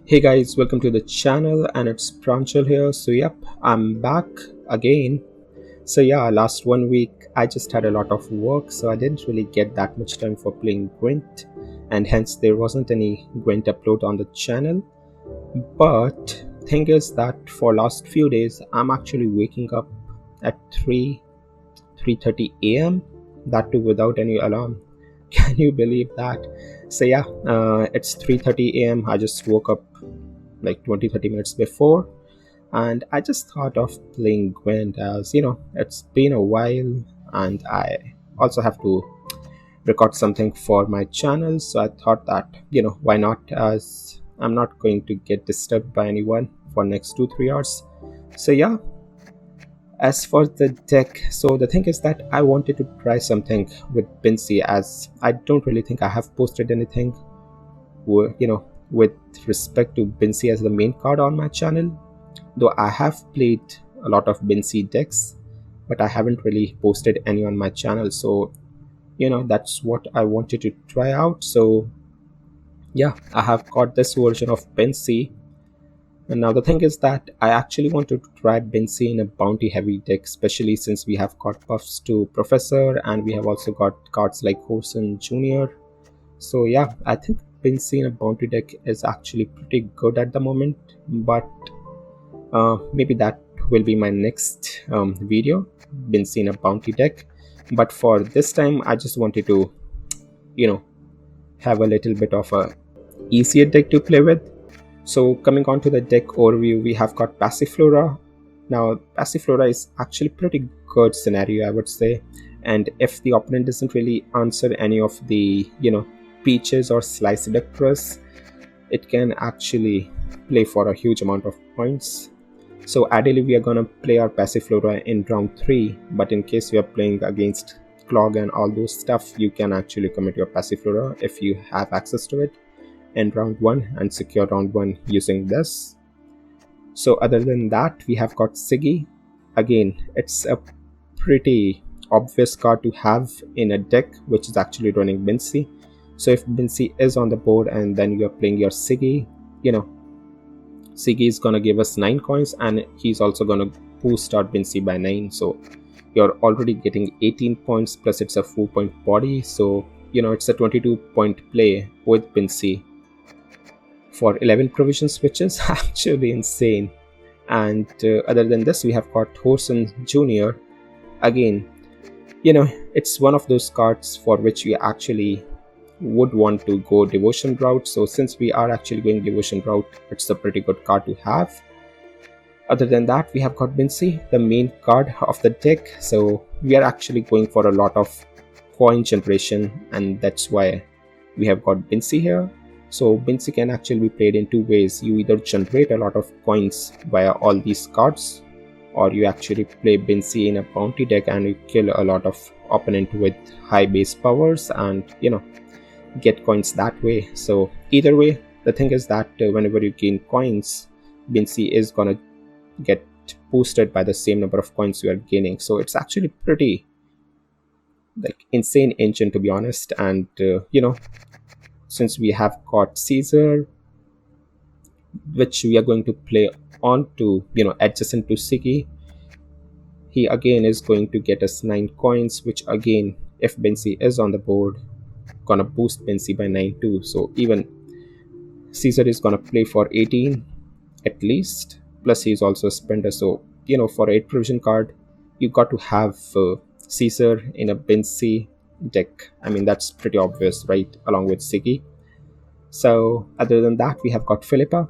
Hey guys, welcome to the channel and it's Pranchal here. So yep, I'm back again. So yeah, last 1 week I just had a lot of work, so I didn't really get that much time for playing Gwent, and hence there wasn't any Gwent upload on the channel. But thing is that for last few days I'm actually waking up at 3:30 a.m. that too without any alarm. Can you believe that? So yeah, it's 3:30 a.m. I just woke up like 20-30 minutes before, and I just thought of playing Gwent, as it's been a while and I also have to record something for my channel. So I thought that why not, as I'm not going to get disturbed by anyone for next 2-3 hours. So yeah, as for the deck, so the thing is that I wanted to try something with Bincy, as I don't really think I have posted anything with respect to Bincy as the main card on my channel, though I have played a lot of Bincy decks, but I haven't really posted any on my channel. So that's what I wanted to try out. So yeah, I have got this version of Bincy, and now the thing is that I actually wanted to try Bincy in a bounty heavy deck, especially since we have got buffs to Professor and we have also got cards like Whoreson Jr. So yeah, I think Bincy in a bounty deck is actually pretty good at the moment, but maybe that will be my next video, Bincy in a bounty deck. But for this time I just wanted to have a little bit of a easier deck to play with. So coming on to the deck overview, we have got passiflora. Now passiflora is actually pretty good scenario, I would say, and if the opponent doesn't really answer any of the peaches or slice across, it can actually play for a huge amount of points. So ideally we are gonna play our passiflora in round 3, but in case you are playing against clog and all those stuff, you can actually commit your passiflora if you have access to it in round 1 and secure round 1 using this. So other than that, we have got Sigi. Again, it's a pretty obvious card to have in a deck which is actually running Bincy. So if Bincy is on the board and then you're playing your Sigi, Sigi is gonna give us 9 coins, and he's also gonna boost our Bincy by 9. So you're already getting 18 points, plus it's a 4-point body. So it's a 22-point play with Bincy for 11 provisions, which is actually insane. And other than this, we have got Whoreson Jr. Again, it's one of those cards for which we actually would want to go devotion route. So since we are actually going devotion route, it's a pretty good card to have. Other than that, we have got Bincy, the main card of the deck. So we are actually going for a lot of coin generation, and that's why we have got Bincy here. So Bincy can actually be played in two ways. You either generate a lot of coins via all these cards, or you actually play Bincy in a bounty deck and you kill a lot of opponent with high base powers and get coins that way. So either way, the thing is that whenever you gain coins, Bincy is gonna get boosted by the same number of coins you are gaining. So it's actually pretty insane engine, to be honest. And since we have got Caesar, which we are going to play on to adjacent to Sigi, he again is going to get us 9 coins, which again, if Bincy is on the board, gonna boost Bincy by 9 too. So even Caesar is gonna play for 18 at least, plus he's also a spender. So for 8 provision card, you got to have Caesar in a Bincy deck. I mean, that's pretty obvious, right, along with Sigi. So other than that, we have got Philippa.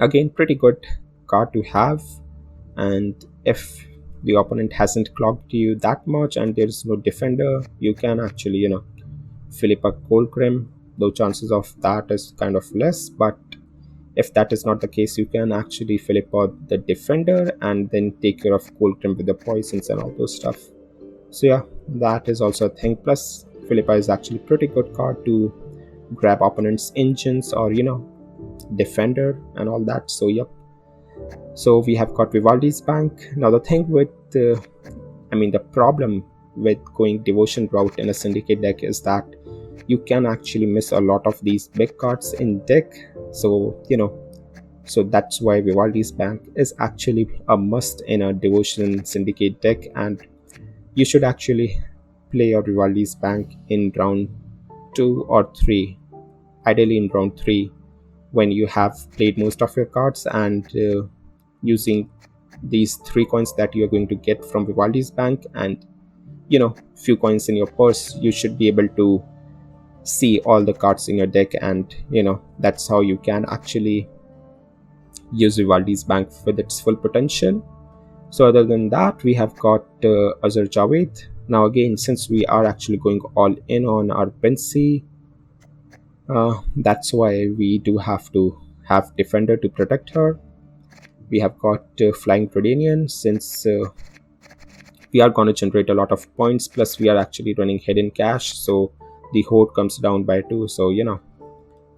Again, pretty good card to have, and if the opponent hasn't clogged you that much and there's no defender, you can actually Philippa Colcrim, though chances of that is kind of less. But if that is not the case, you can actually Philippa the defender and then take care of Colcrim with the poisons and all those stuff. So yeah, that is also a thing. Plus Philippa is actually pretty good card to grab opponents' engines or defender and all that. So yep. So we have got Vivaldi's Bank. Now the thing with the problem with going devotion route in a syndicate deck is that you can actually miss a lot of these big cards in deck, So so that's why Vivaldi's Bank is actually a must in a Devotion Syndicate deck, and you should actually play your Vivaldi's Bank in round 2 or 3, ideally in round 3, when you have played most of your cards, and using these 3 coins that you are going to get from Vivaldi's Bank and few coins in your purse, you should be able to see all the cards in your deck, and that's how you can actually use Vivaldi's Bank with its full potential. So other than that, we have got Azar Javed. Now again, since we are actually going all in on our Bincy, that's why we do have to have Defender to protect her. We have got Flying Predanian, since we are going to generate a lot of points, plus we are actually running Hidden Cache, so the Horde comes down by 2. So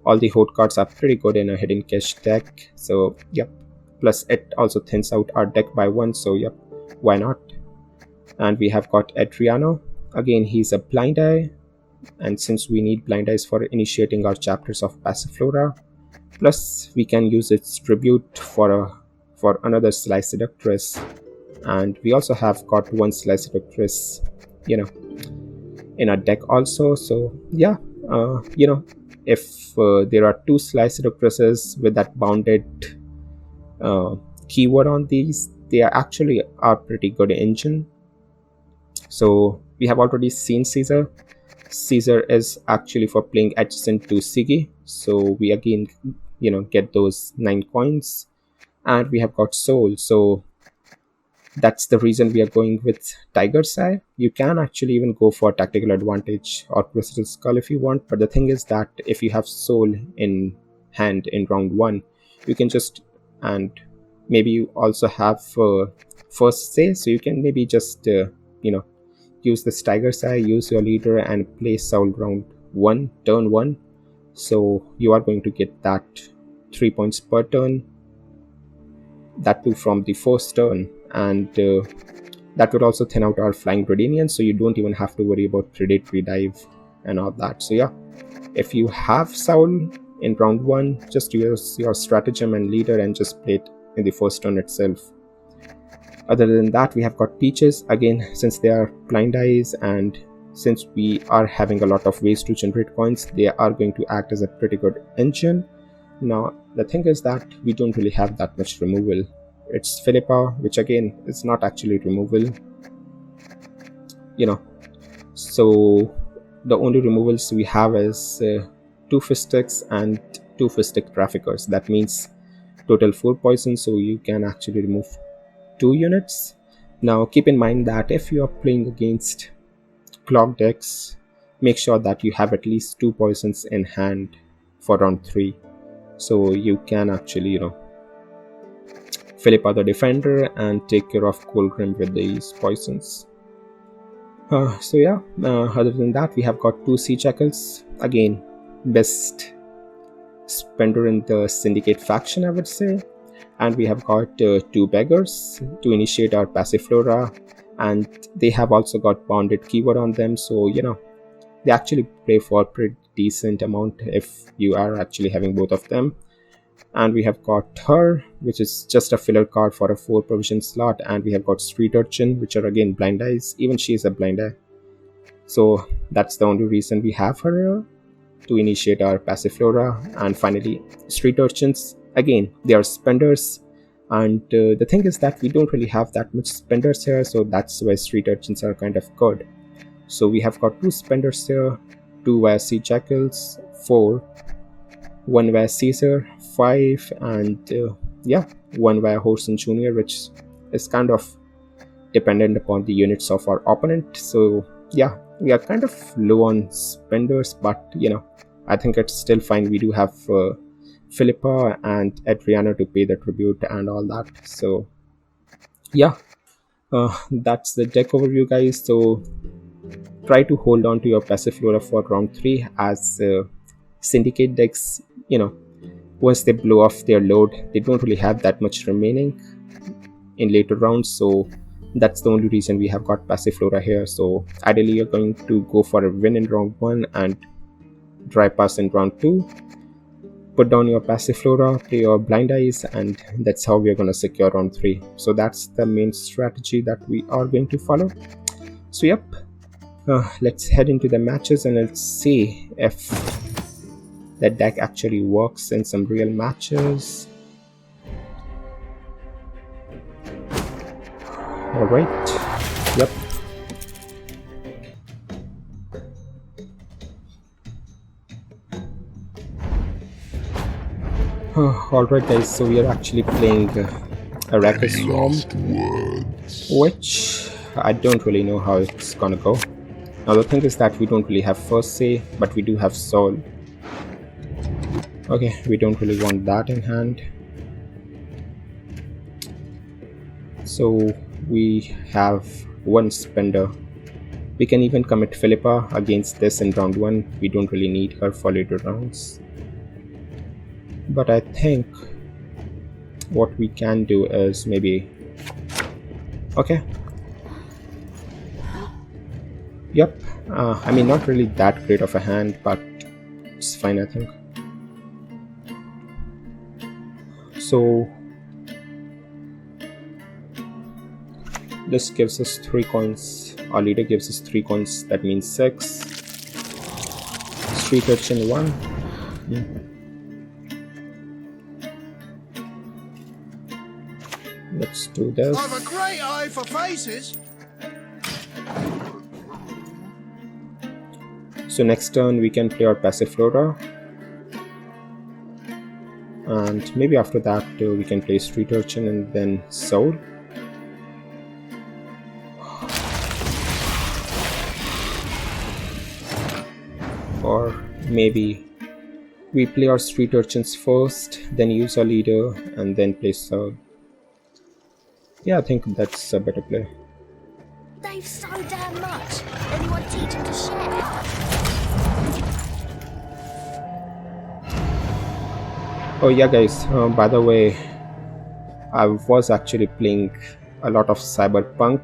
all the Horde cards are pretty good in a Hidden Cache deck. So yep, plus it also thins out our deck by 1, so yep, why not. And we have got Adriano. Again, he's a Blind Eye, and since we need Blind Eyes for initiating our chapters of Passiflora, plus we can use its tribute for another Slice Seductress, and we also have got one Slice Seductress in our deck also. So yeah, if there are 2 Slice Seductresses with that bounded keyword on these, they are actually a pretty good engine. So we have already seen Caesar. Caesar is actually for playing adjacent to Sigi, so we again get those 9 coins. And we have got Soul, so that's the reason we are going with Tiger's Eye. You can actually even go for Tactical Advantage or Crystal Skull if you want, but the thing is that if you have Soul in hand in round 1, you can just, and maybe you also have First Say, so you can maybe just use this Tiger's Eye, use your leader, and play Soul round 1, turn 1. So you are going to get that 3 points per turn, that too from the first turn, and that would also thin out our Flying Predanian, so you don't even have to worry about Predatory Dive and all that. So yeah, if you have Soul in round 1, just use your Stratagem and Leader and just play it in the first turn itself. Other than that, we have got Peaches. Again, since they are Blind Eyes and since we are having a lot of ways to generate coins, they are going to act as a pretty good engine. Now the thing is that we don't really have that much removal. It's Philippa, which again is not actually removal, so the only removals we have is 2 Fistics and 2 Fistic Traffickers. That means total 4 poison, so you can actually remove 2 units. Now keep in mind that if you are playing against clock decks, make sure that you have at least 2 poisons in hand for round 3, so you can actually Philippa the Defender and take care of Colgrim with these poisons. So yeah, other than that, we have got 2 Sea Jackals. Again, best spender in the Syndicate faction, I would say. And we have got 2 Beggars to initiate our Passiflora, and they have also got bounded keyword on them, so they actually play for a pretty decent amount if you are actually having both of them. And we have got her, which is just a filler card for a 4 provision slot, and we have got Street Urchin, which are again Blind Eyes. Even she is a Blind Eye, so that's the only reason we have her to initiate our Passiflora. And finally, Street Urchins, again they are spenders, and the thing is that we don't really have that much spenders here, so that's why Street Urchins are kind of good. So we have got 2 spenders here, 2 via Sea Jackals, 4, 1 via Caesar, 5, and 1 via Whoreson Jr, which is kind of dependent upon the units of our opponent. So yeah, we are kind of low on spenders, but I think it's still fine. We do have Philippa and Adriana to pay the tribute and all that. So yeah, that's the deck overview, guys. So try to hold on to your Passiflora for round 3, as Syndicate decks, once they blow off their load, they don't really have that much remaining in later rounds. So that's the only reason we have got Passiflora here. So ideally you're going to go for a win in round 1 and dry pass in round 2. put down your passiflora, play your blind eyes, and that's how we're going to secure round 3. So that's the main strategy that we are going to follow. So yep, let's head into the matches and let's see if that deck actually works in some real matches. Alright, yep. Alright guys, so we are actually playing Arachas form, which I don't really know how it's gonna go. Now the thing is that we don't really have first say, but we do have soul. Okay, we don't really want that in hand. So we have one spender. We can even commit Philippa against this in round 1. We don't really need her for later rounds. But I think what we can do is maybe... Okay. Yep. I mean, not really that great of a hand, but it's fine, I think. So this gives us 3 coins. Our leader gives us 3 coins. That means 6. Street Urchin 1. Let's do this. I've a great eye for faces. So next turn we can play our passiflora, and maybe after that we can play Street Urchin and then Soul. Or maybe we play our Street Urchins first, then use our leader, and then play Soul. Yeah, I think that's a better play. They've so damn much. Anyone teach them to share? Oh yeah guys, by the way, I was actually playing a lot of cyberpunk.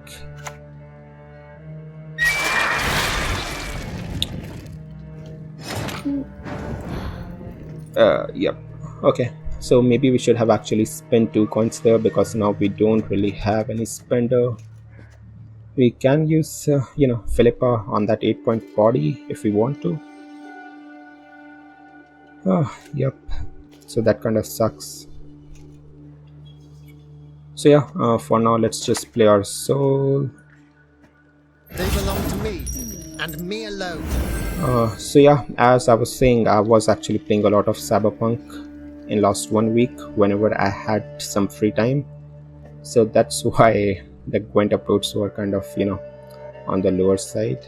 Yep. Okay, so maybe we should have actually spent 2 coins there, because now we don't really have any spender. We can use Philippa on that 8-point body if we want to. Yep, so that kind of sucks. So yeah, for now let's just play our soul. They belong to me, and me alone. So yeah, as I was saying, I was actually playing a lot of cyberpunk in last 1 week whenever I had some free time. So that's why the Gwent uploads were kind of on the lower side,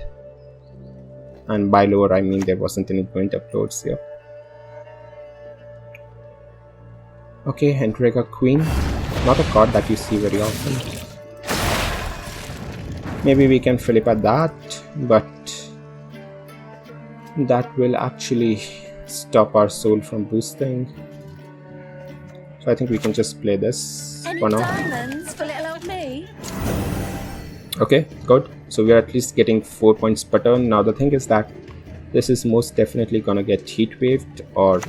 and by lower I mean there wasn't any Gwent uploads here. Okay, Entrega Queen, not a card that you see very often. Maybe we can flip at that, but that will actually stop our soul from boosting. So I think we can just play this for now. Diamonds for little old me? Okay, good. So we are at least getting 4 points per turn. Now the thing is that this is most definitely gonna get heat waved, or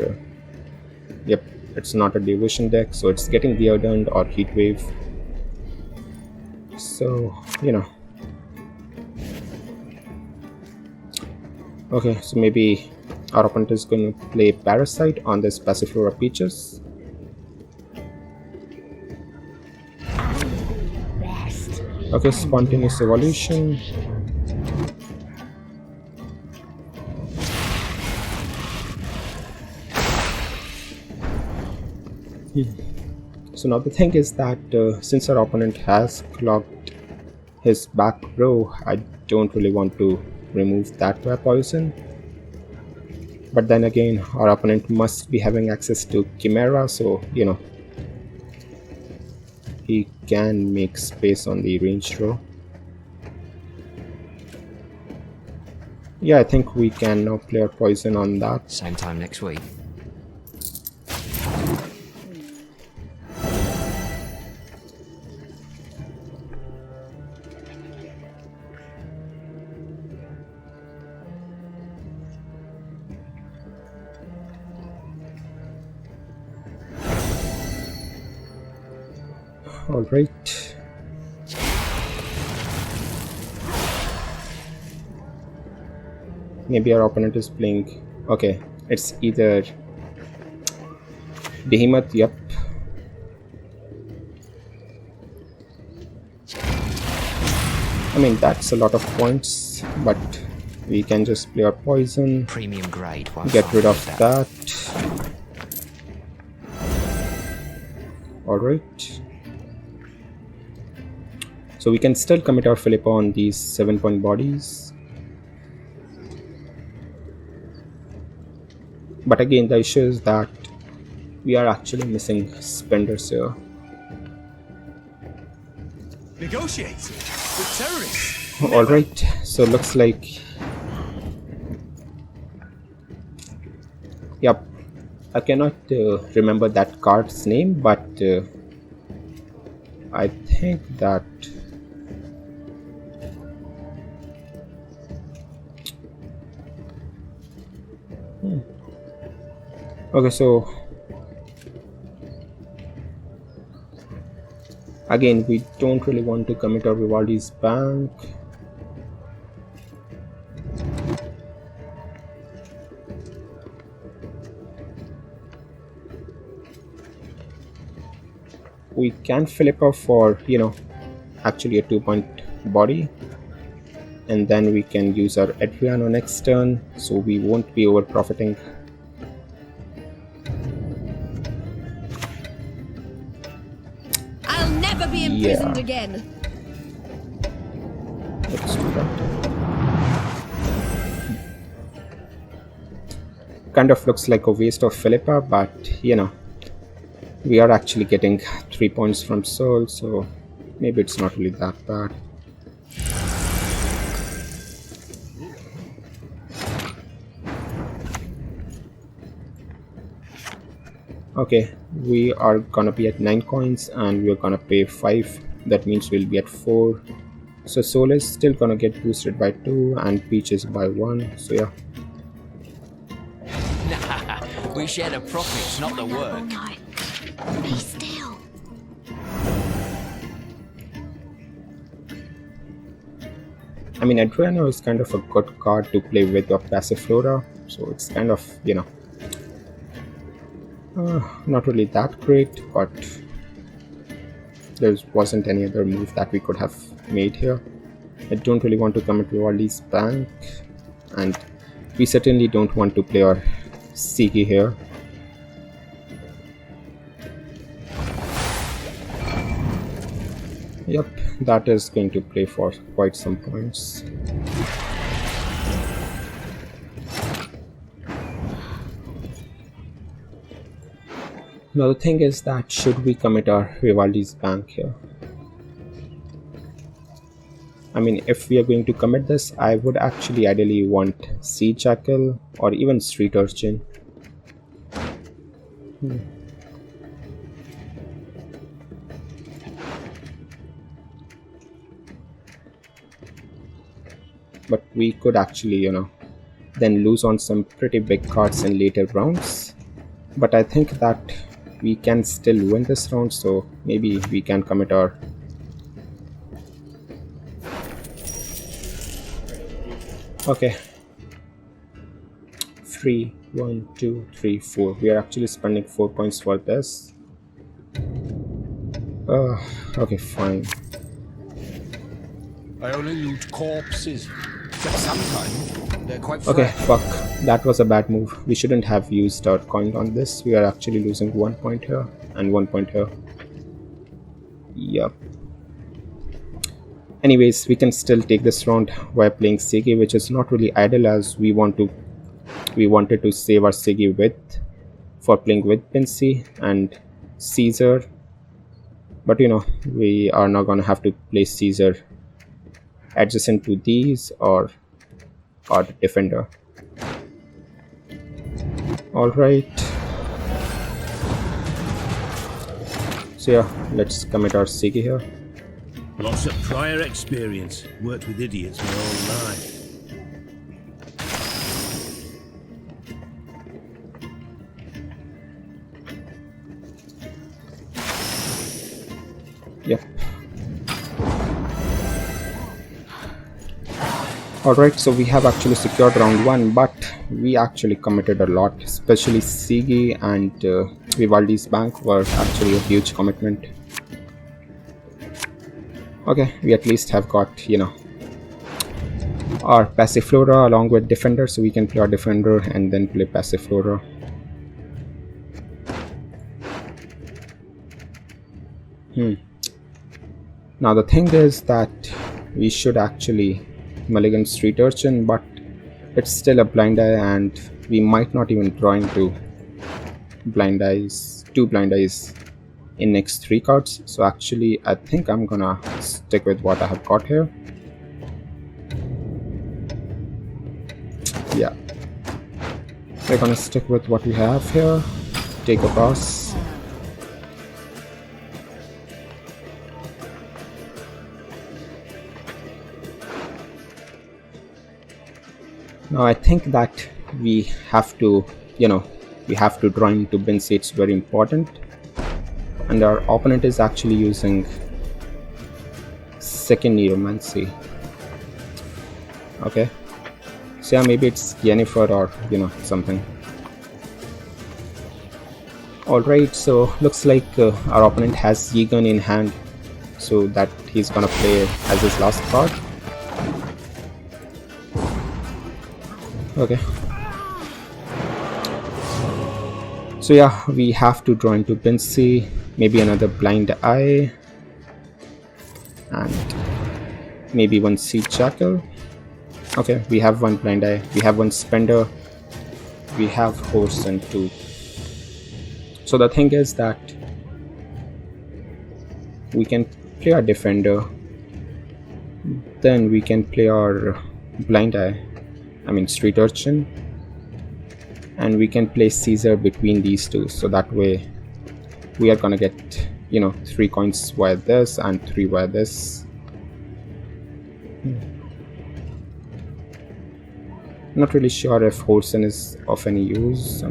yep, it's not a devotion deck, so it's getting Deodorant or heat wave. So okay, so maybe our opponent is going to play Parasite on this Passiflora Peaches. Okay, Spontaneous Evolution. So now the thing is that since our opponent has clocked his back row, I don't really want to remove that by poison. But then again, our opponent must be having access to Chimera, so he can make space on the ranged row. Yeah, I think we can now play our poison on that. Same time next week. All right. Maybe our opponent is playing. Okay, it's either Behemoth. Yep. I mean, that's a lot of points, but we can just play our poison, Premium grade. get rid of that. Alright. So we can still commit our Philippa on these 7-point bodies. But again, the issue is that we are actually missing spenders here. Negotiate with terrorists. Alright, so looks like... Yep, I cannot remember that card's name, but I think that... Okay, so... Again, we don't really want to commit our Vivaldi's Bank. We can Philippa for, actually a 2-point body. And then we can use our Adriano next turn, so we won't be over profiting. I'll never be imprisoned again. Let's do that. Kind of looks like a waste of Philippa, but we are actually getting 3 points from Soul, so maybe it's not really that bad. Okay, we are gonna be at 9 coins and we're gonna pay 5. That means we'll be at 4. So Soul is still gonna get boosted by 2 and Peaches by 1. So yeah. Nah, we share the profits, not the work. No. Be still. I mean, Adriano is kind of a good card to play with of passiflora, so it's kind of, not really that great, but there wasn't any other move that we could have made here. I don't really want to commit Vivaldi's Bank, and we certainly don't want to play our Sigi here. Yep, that is going to play for quite some points. Now the thing is that should we commit our Vivaldi's Bank here? I mean, if we are going to commit this, I would actually ideally want Sea Jackal or even Street Urchin. But we could actually, then lose on some pretty big cards in later rounds. But I think that we can still win this round, so maybe we can commit our... Okay. 3, 1, 2, 3, 4. We are actually spending 4 points for this. Okay, fine. I only loot corpses, but sometimes they're quite fresh. Okay, fuck. That was a bad move. We shouldn't have used our coin on this. We are actually losing 1 point here and 1 point here. Yup. Anyways, we can still take this round while playing Sigi, which is not really ideal as we wanted to save our Sigi for playing with Bincy and Caesar. But we are now gonna have to play Caesar adjacent to these or the defender. Alright. So yeah, let's commit our Sigi here. Lots of prior experience. Worked with idiots my whole life. Yep. Alright, so we have actually secured round 1, but we actually committed a lot, especially Sigi and Vivaldi's bank were actually a huge commitment. Okay, we at least have got, you know, our passiflora along with defender, so we can play our defender and then play passiflora. Now the thing is that we should actually mulligan street urchin, but it's still a blind eye and we might not even draw into two blind eyes in next 3 cards. So actually I think I'm gonna stick with what I have got here. Yeah, we're gonna stick with what we have here. Take a pass. Now I think that we have to, you know, we have to draw into Bincy. It's very important. And our opponent is actually using second Neuromancy. Okay. So yeah, maybe it's Yennefer or, you know, something. Alright, so looks like our opponent has Yegan in hand. So that he's gonna play as his last card. Okay. So yeah, we have to draw into Bincy, maybe another blind eye, and maybe one Siege Jackal. Okay, we have one blind eye, we have one spender, we have Whoreson too. So the thing is that we can play our defender, then we can play our blind eye, I mean street urchin, and we can play Caesar between these two, so that way we are gonna get, you know, 3 coins via this and 3 via this. Not really sure if Whoreson is of any use.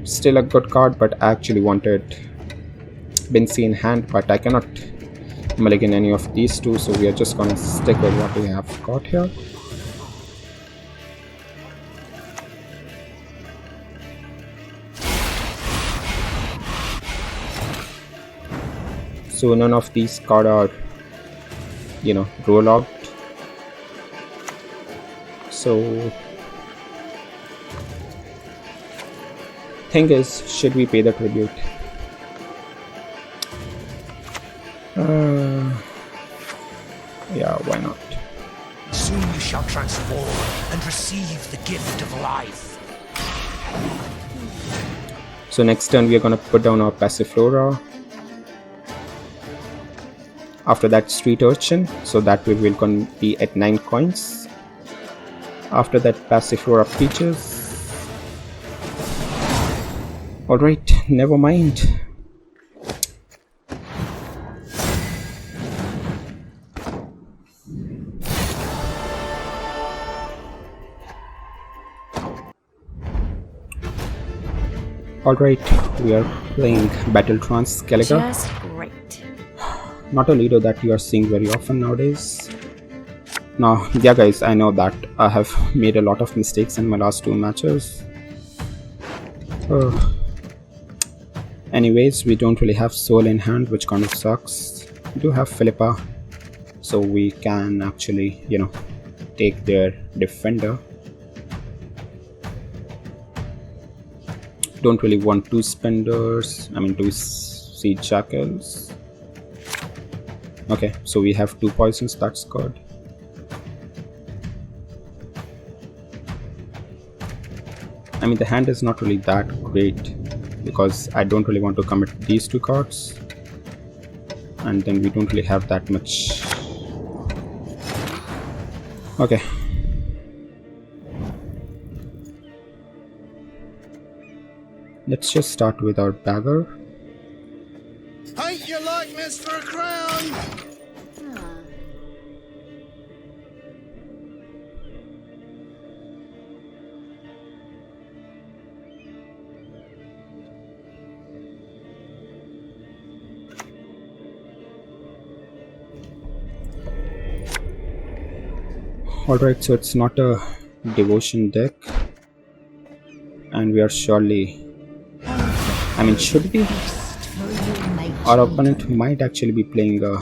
Still a good card, but I actually wanted Bincy in hand, but I cannot mulligan any of these two, so we are just gonna stick with what we have got here. So none of these cards are, you know, roll out. So thing is, should we pay the tribute? Yeah, why not? Soon you shall transform and receive the gift of life. So next turn we are gonna put down our passiflora. After that street urchin, so that we will be at 9 coins. After that passiflora peaches. Alright, never mind. Alright, we are playing Battle Trance Caliga. Just great. Not a leader that you are seeing very often nowadays. Now, yeah guys, I know that I have made a lot of mistakes in my last 2 matches. Anyways, we don't really have Soul in hand, which kind of sucks. We do have Philippa, so we can actually, you know, take their defender. Don't really want 2 spenders, I mean 2 Siege Jackals. Okay, so we have 2 poisons, that's good. I mean the hand is not really that great, because I don't really want to commit these 2 cards, and then we don't really have that much. Okay. Let's just start with our dagger. Paint your likeness for a crown! Alright, so it's not a devotion deck, and we are surely, I mean, should we? Our opponent might actually be playing a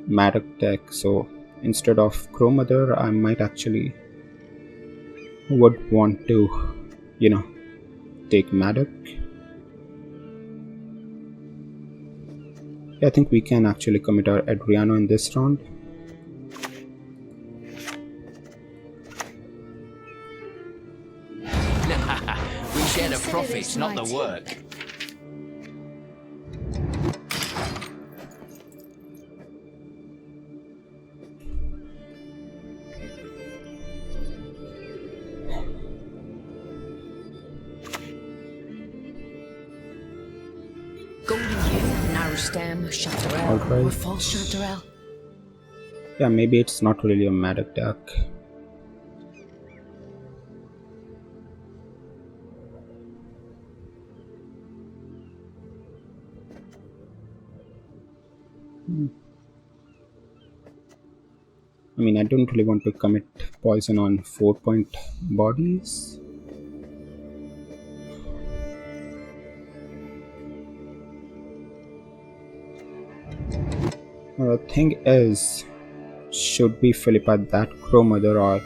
Madoc deck, so instead of Crow Mother, I might actually would want to, take Madoc. I think we can actually commit our Adriano in this round. We share the profits, not the work. Golden Hue, Narrow Stem, Chanterelle, Alright. or False Chanterelle. Yeah, maybe it's not really a Madoc deck. I mean, I don't really want to commit poison on 4-point bodies. The thing is, should we Philippa that Crow Mother, or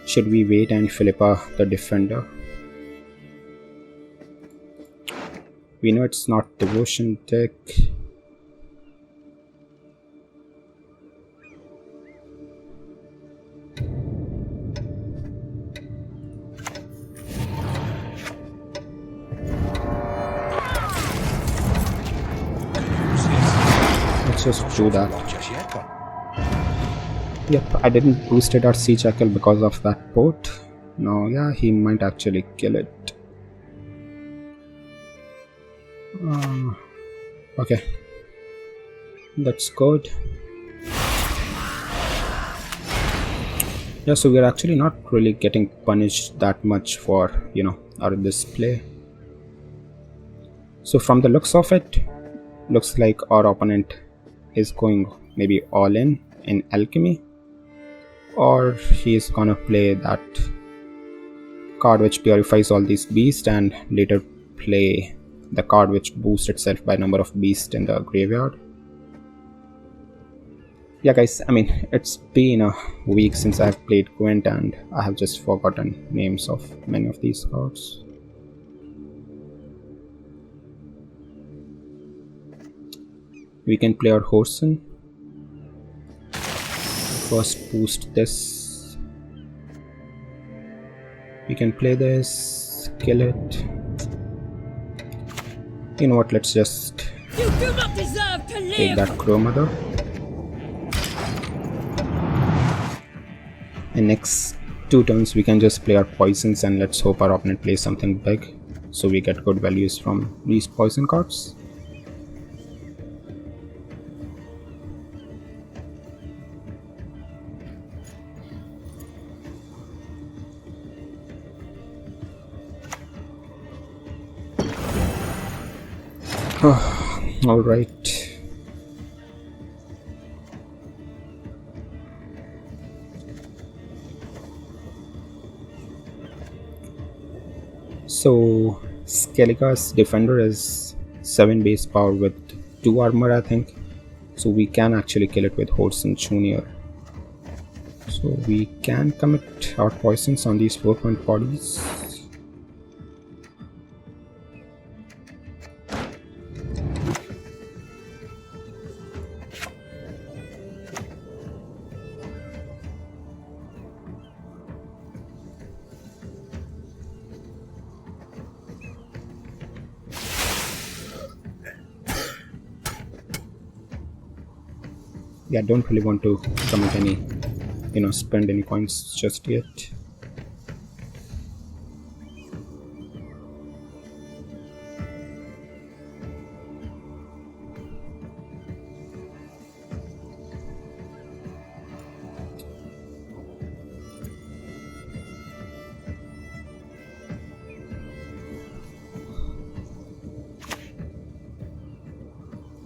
should we wait and Philippa the Defender? We know it's not devotion deck. Let's just do that. Yep, I didn't boost it at Sea Jackal because of that port. No, yeah, he might actually kill it. Okay, that's good. Yeah, so we're actually not really getting punished that much for, our display. So from the looks of it, looks like our opponent is going maybe all in alchemy, or he is gonna play that card which purifies all these beasts and later play the card which boosts itself by number of beasts in the graveyard. Yeah guys, I mean, it's been a week since I've played Gwent and I have just forgotten names of many of these cards. We can play our Whoreson. First boost this. We can play this, kill it. You know what, let's just take that Crow Mother. In next 2 turns we can just play our poisons and let's hope our opponent plays something big so we get good values from these poison cards. All right. So Skellige's defender is 7 base power with 2 armor, I think. So we can actually kill it with Whoreson Jr. So we can commit our poisons on these 4-point bodies. Yeah, don't really want to commit any, spend any coins just yet.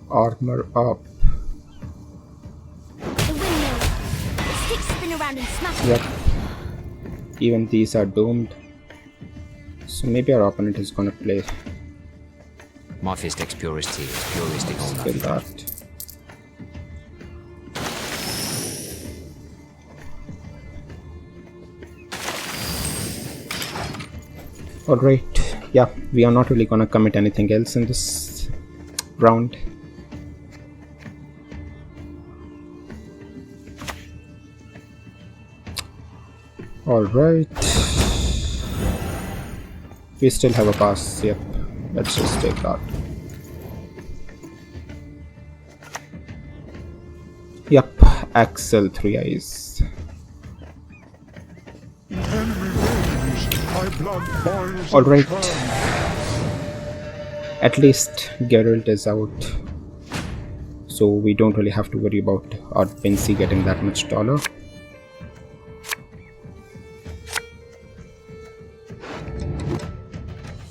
Armor up. around and smash Yep. Even these are doomed. So maybe our opponent is gonna play. My Fistex Purist tea is purist all Kill night. that. Alright, yeah, we are not really gonna commit anything else in this round. Alright. We still have a pass, yep. Let's just take that. Yep, Axel 3 eyes. Alright. At least Geralt is out. So we don't really have to worry about our Bincy getting that much taller.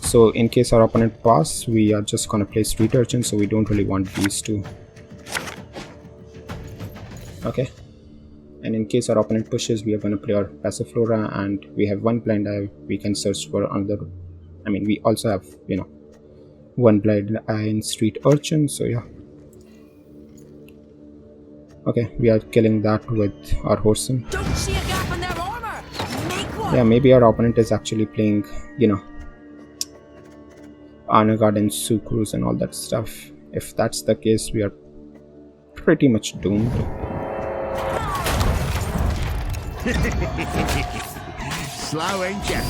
So in case our opponent pass, we are just gonna play Street Urchin, so we don't really want these two. Okay. And in case our opponent pushes, we are gonna play our passiflora, and we have one blind eye. We can search for another. I mean, we also have, you know, one blind eye in Street Urchin, so yeah. Okay, we are killing that with our Whoreson. Don't see a gap in their armor. Make one. Yeah, maybe our opponent is actually playing, you know, Anagard and Sucrose and all that stuff. If that's the case, we are pretty much doomed. Slow, ain't ya?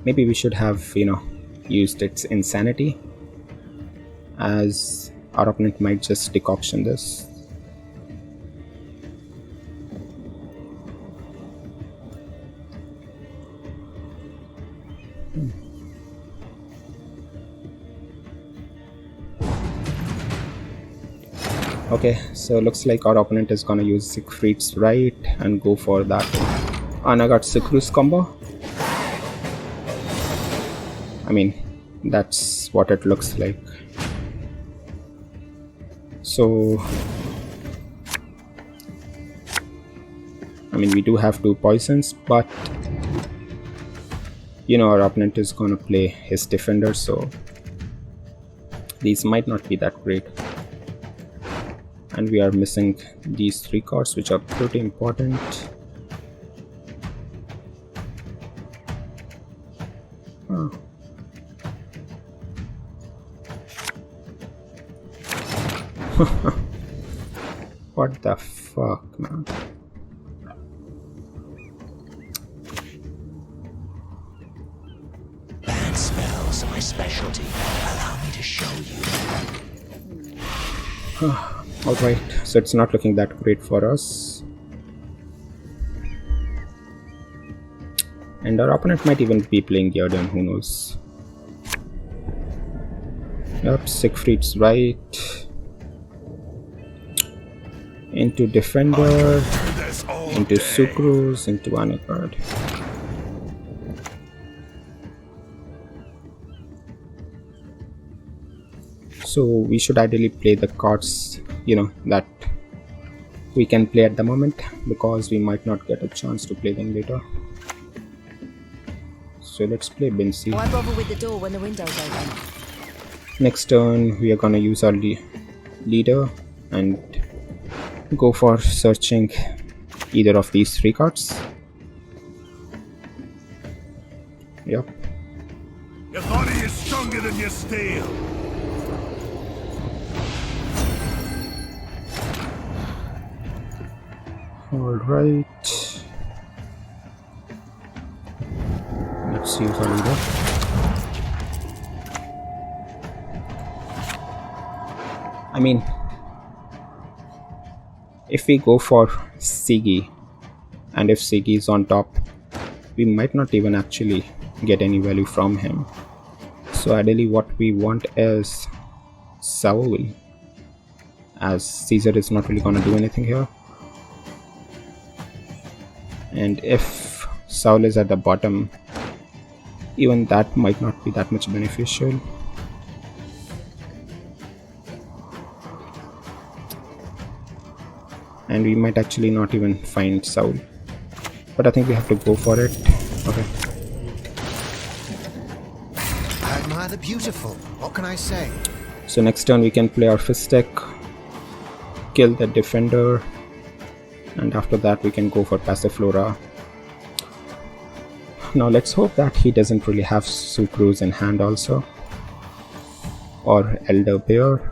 Maybe we should have, you know, used its insanity, as our opponent might just decoction this. Okay, so looks like our opponent is gonna use Siegfried's Right and go for that Anagard Sucrose combo. I mean, that's what it looks like. So, I mean, we do have 2 poisons, but you know, our opponent is gonna play his defender, so these might not be that great. And we are missing these 3 cards, which are pretty important. Oh. What the fuck, man? Bad spells are my specialty. Allow me to show you. Alright, so it's not looking that great for us. And our opponent might even be playing Yarden, who knows. Yep, Siegfried's Right. Into Defender. Into Sucrose. Into Anagard. So we should ideally play the cards, you know, that we can play at the moment, because we might not get a chance to play them later. So let's play Bincy. Why bother with the door when the window's open? Next turn we are gonna use our leader and go for searching either of these 3 cards. Yep. Your body is stronger than your steel. Alright. Let's use our leader. I mean, if we go for Sigi, and if Sigi is on top, we might not even actually get any value from him. So ideally what we want is Saul, as Caesar is not really gonna do anything here. And if Saul is at the bottom, even that might not be that much beneficial. and we might actually not even find Saul, but I think we have to go for it. Okay. I admire the beautiful. What can I say? So next turn we can play our fist deck, kill the defender, and after that we can go for passiflora. Now let's hope that he doesn't really have sucrose in hand also, or elder bear.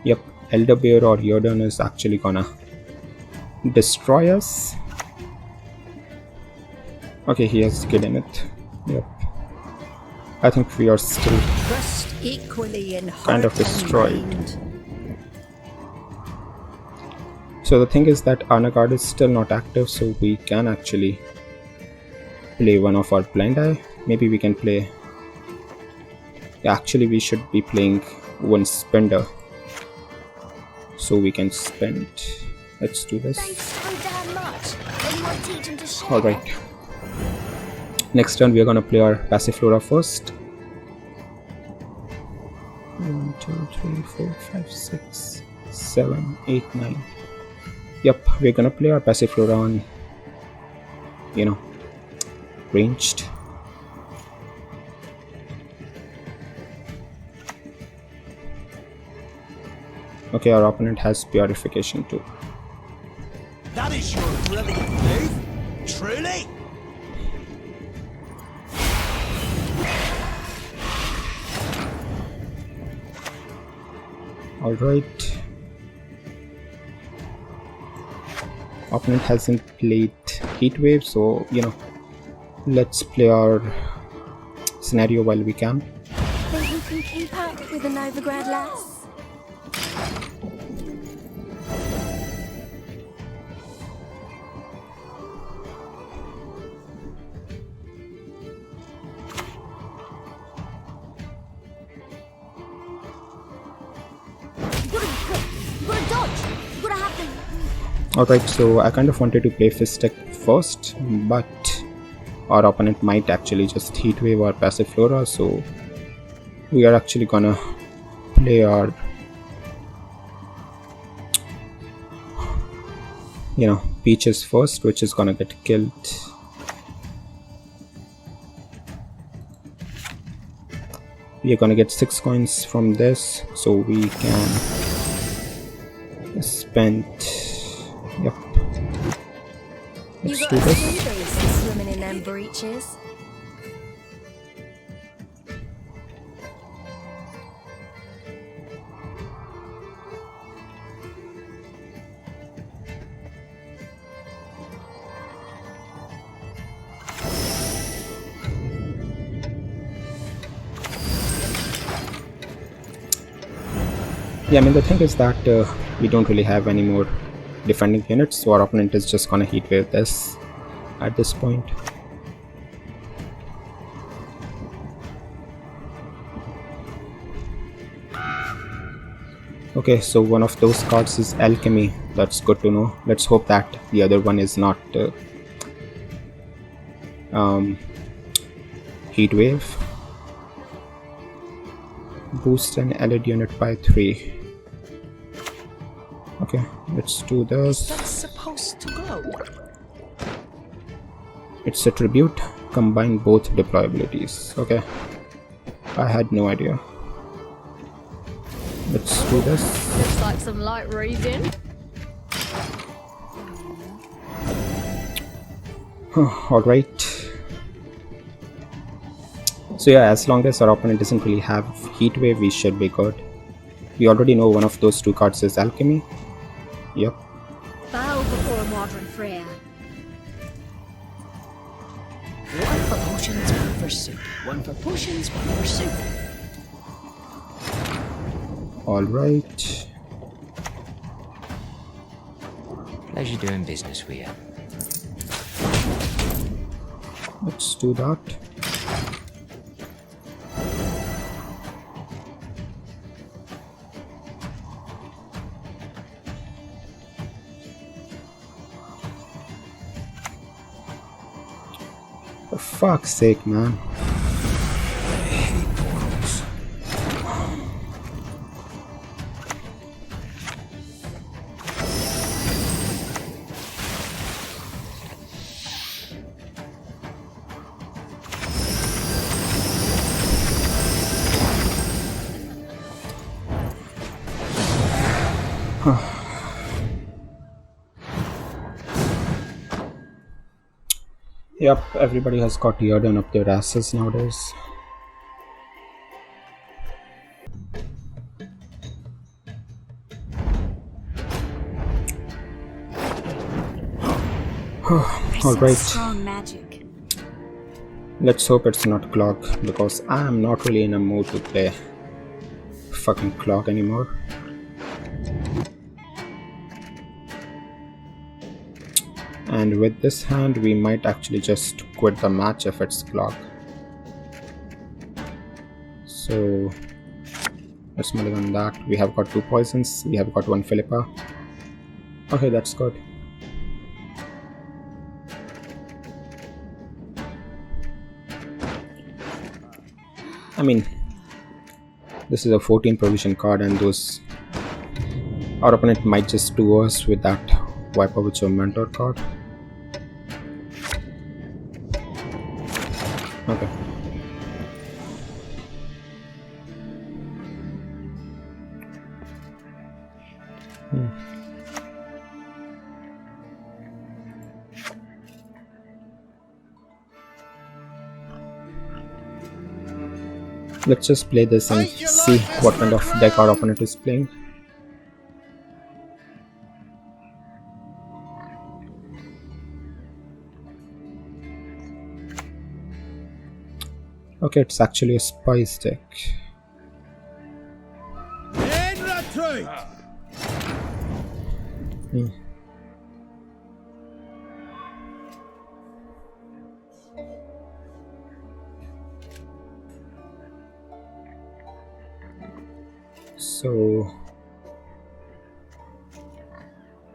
Yep, elder bear or Jordan is actually gonna destroy us. Okay, he has killed it. Yep. I think we are still kind of destroyed. So the thing is that Anagard is still not active, so we can actually play one of our blind eye. Maybe we can play... Actually, we should be playing one spender, so we can spend. Let's do this. Alright. Next turn we are gonna play our passiflora first. 1, 2, 3, 4, 5, 6, 7, 8, 9. Yep, we're gonna play our passiflora on, you know, ranged. Okay, our opponent has purification too. That is your brilliant move, truly. Alright. Opponent hasn't played Heatwave, so you know, let's play our scenario while we can. Think you can keep up with the Novigrad lass? Alright, so I kind of wanted to play fist deck first, but our opponent might actually just Heatwave or passiflora, so we are actually gonna play our, you know, Peaches first, which is gonna get killed. We are gonna get 6 coins from this, so we can spend. Yep. Let's do this. Swimming in them breeches. Yeah, I mean the thing is that we don't really have any more defending units, so our opponent is just gonna Heatwave this at this point. Okay, so one of those cards is Alchemy. That's good to know. Let's hope that the other one is not Heatwave. Boost an allied unit by 3. Okay, let's do this. That's supposed to go. It's a tribute. Combine both deployabilities. Okay, I had no idea. Let's do this. Looks like some light reading. Alright. So yeah, as long as our opponent doesn't really have Heatwave, we should be good. We already know one of those 2 cards is Alchemy. Yep. Bow before a modern prayer. One for potions, one for soup. One for potions, one for soup. Alright. Pleasure doing business with you. Let's do that. For fuck's sake, man. Yep, everybody has got earden up their asses nowadays. Alright, Strong magic. let's hope it's not clock, because I am not really in a mood to play fucking clock anymore. And with this hand, we might actually just quit the match if it's clock. So let's move on that. We have got 2 poisons, we have got 1 Philippa. Okay, that's good. I mean, this is a 14 provision card, and those our opponent might just do us with that wipe out with your mentor card. Okay. Let's just play this and see what kind of deck our opponent is playing. Okay, it's actually a spice deck. In retreat! So,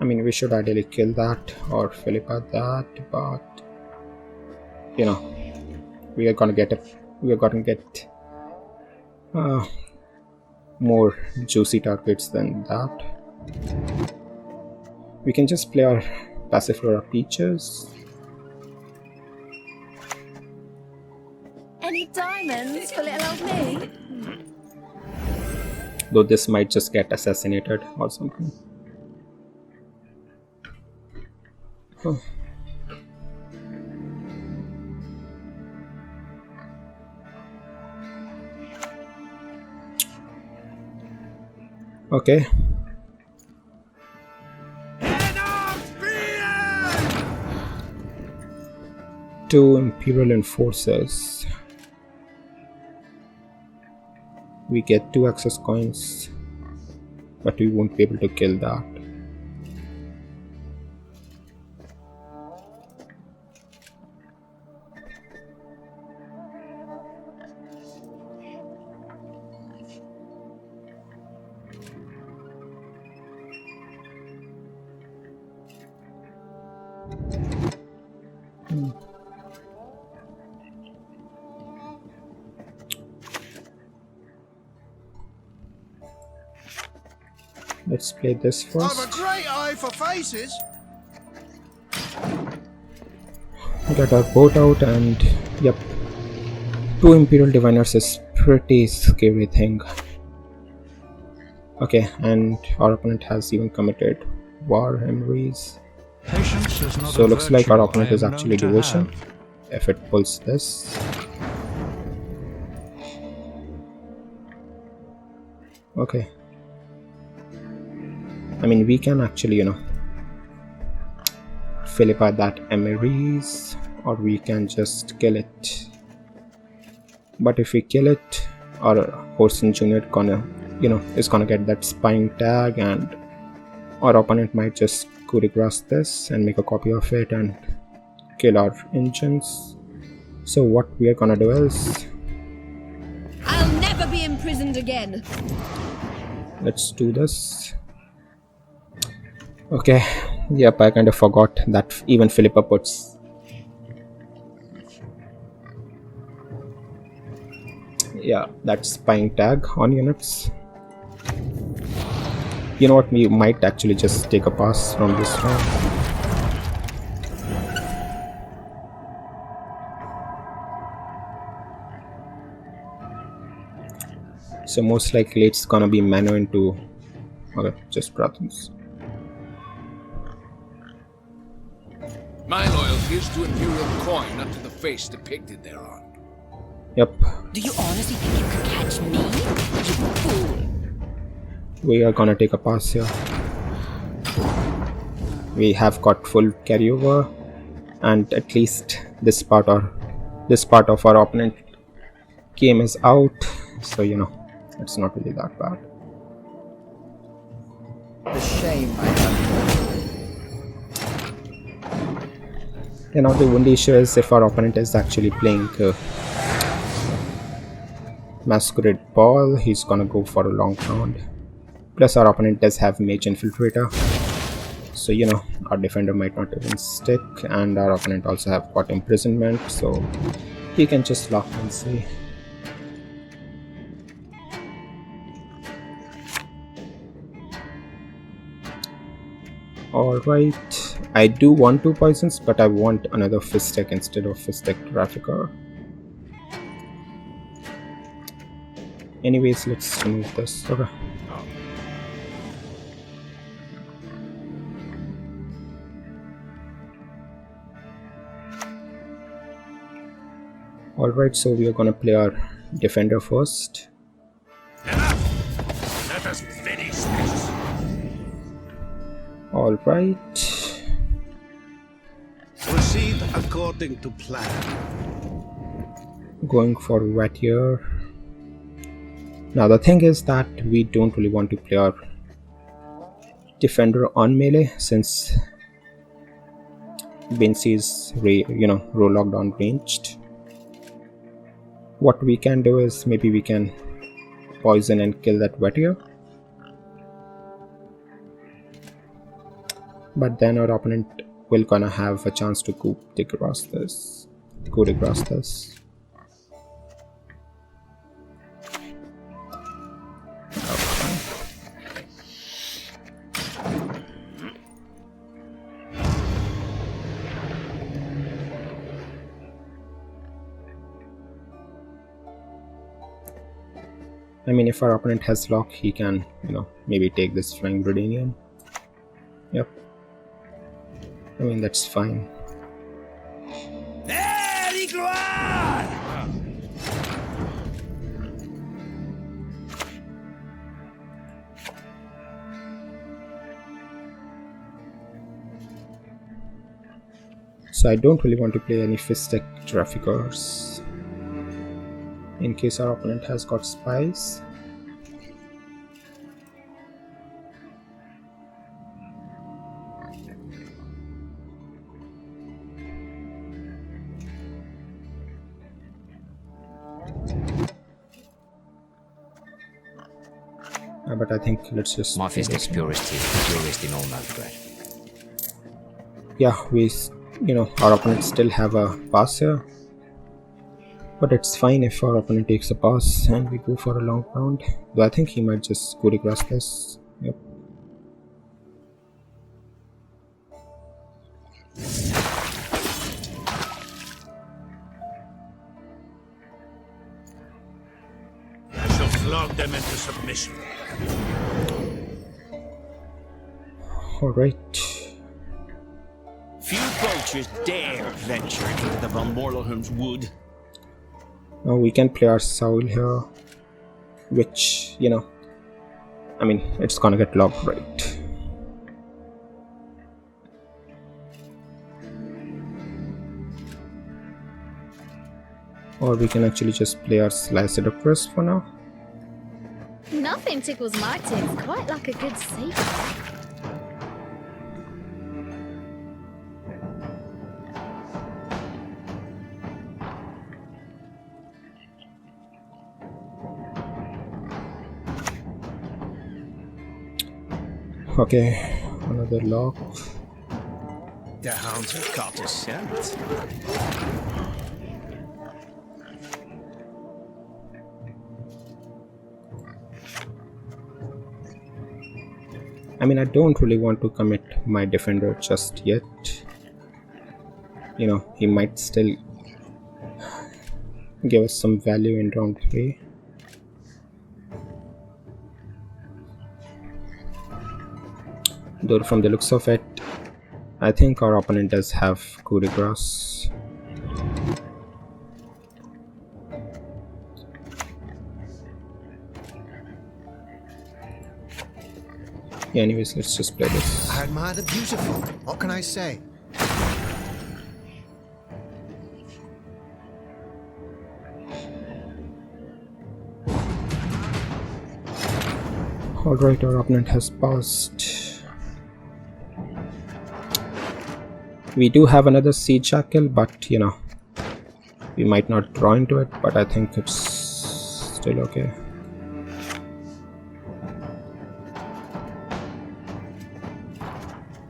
I mean, we should ideally kill that or Philippa that, but you know, we are gonna get more juicy targets than that. We can just play our passiflora peaches. Any diamonds for little old me? Though this might just get assassinated or something. Oh. Okay. Two Imperial Enforcers. We get 2 access coins, but we won't be able to kill that. Let's play this I've a first. great eye for faces. Get our boat out, and yep, 2 Imperial Diviners is pretty scary thing. Okay, and our opponent has even committed war memories. Patience is not So a looks like our virtue opponent I is am actually known to devotion. have. If it pulls this. Okay. I mean, we can actually, Philippa that Emeries, or we can just kill it. But if we kill it, our Whoreson Jr. is gonna get that spying tag, and our opponent might just coup de grace this and make a copy of it and kill our engines. So what we are gonna do is, I'll never be imprisoned again. let's do this. Okay, yep, I kind of forgot that even Philippa puts Yeah, that's spying tag on units. You know what, we might actually just take a pass from this round. So most likely it's gonna be mano into, okay, just Prathams. My loyalty is to Imperial coin up to the face depicted thereon. Yep, Do you honestly think you can catch me? You fool! we are gonna take a pass here. We have got full carryover, and at least this part of our opponent game is out, so you know it's not really that bad. The shame I have. You know, the only issue is if our opponent is actually playing Masquerade Ball, he's gonna go for a long round. Plus our opponent does have Mage Infiltrator, so you know our defender might not even stick, and our opponent also have got Imprisonment, so he can just lock Bincy. Alright, I do want 2 poisons, but I want another Fistech instead of Fistech Trafficker. Anyways, let's remove this. Okay. Alright, so we are gonna play our defender first. Enough! Let us finish this. Alright. Proceed according to plan. Going for wet here. Now the thing is that we don't really want to play our defender on melee, since Bincy is roll locked on ranged. What we can do is maybe we can poison and kill that wet here. But then our opponent will gonna have a chance to coup de grace this. I mean, if our opponent has lock, he can, maybe take this flying Bredanian. Yep. I mean, that's fine. So I don't really want to play any Fistech Traffickers in case our opponent has got spies. But I think let's just... My Fistech's purest in all Novigrad. Yeah, our opponent still have a pass here. But it's fine if our opponent takes a pass and we go for a long round. Though I think he might just go to grass this. Yep. I shall flog them into submission. Alright. Few poachers dare venture into the Von Morlohum's wood. Now we can play our Soul here, which, I mean, it's gonna get locked right. Or we can actually just play our Slice Seductress for now. Nothing tickles my tits quite like a good secret. Okay, another lock. The hounds have caught a scent. mean, I don't really want to commit my defender just yet. You know, he might still give us some value in round 3. Though from the looks of it, I think our opponent does have coup de grace. Yeah, anyways, let's just play this. I admire the beautiful. What can I say? Alright, our opponent has passed. We do have another siege jackal, but you know, we might not draw into it, but I think it's still okay.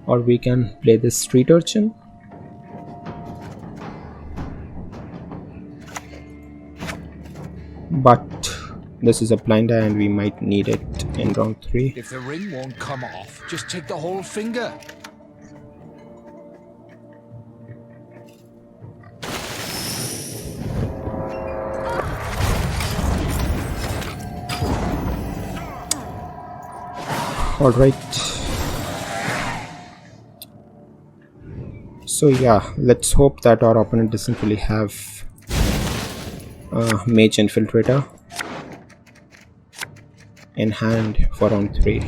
Or we can play this street urchin. But this is a blind eye and we might need it in round 3. If the ring won't come off, just take the whole finger. Alright. So yeah, let's hope that our opponent doesn't really have Mage Infiltrator in hand for round 3.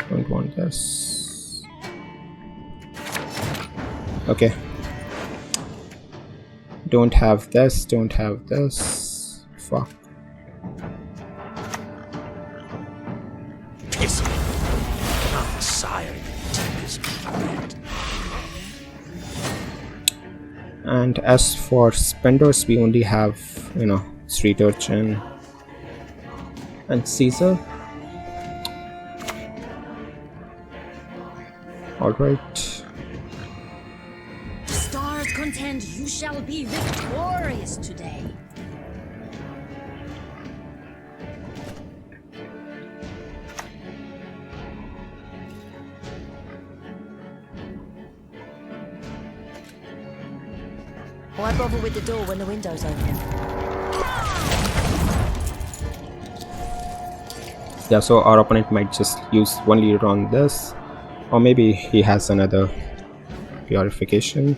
Don't want this. Okay. Don't have this, don't have this. Fuck. And as for spenders, we only have, you know, Street Urchin and Caesar. Alright. Stars contend, you shall be victorious today. Why bother with the door when the window's open? Yeah, so our opponent might just use one leader on this, or maybe he has another purification.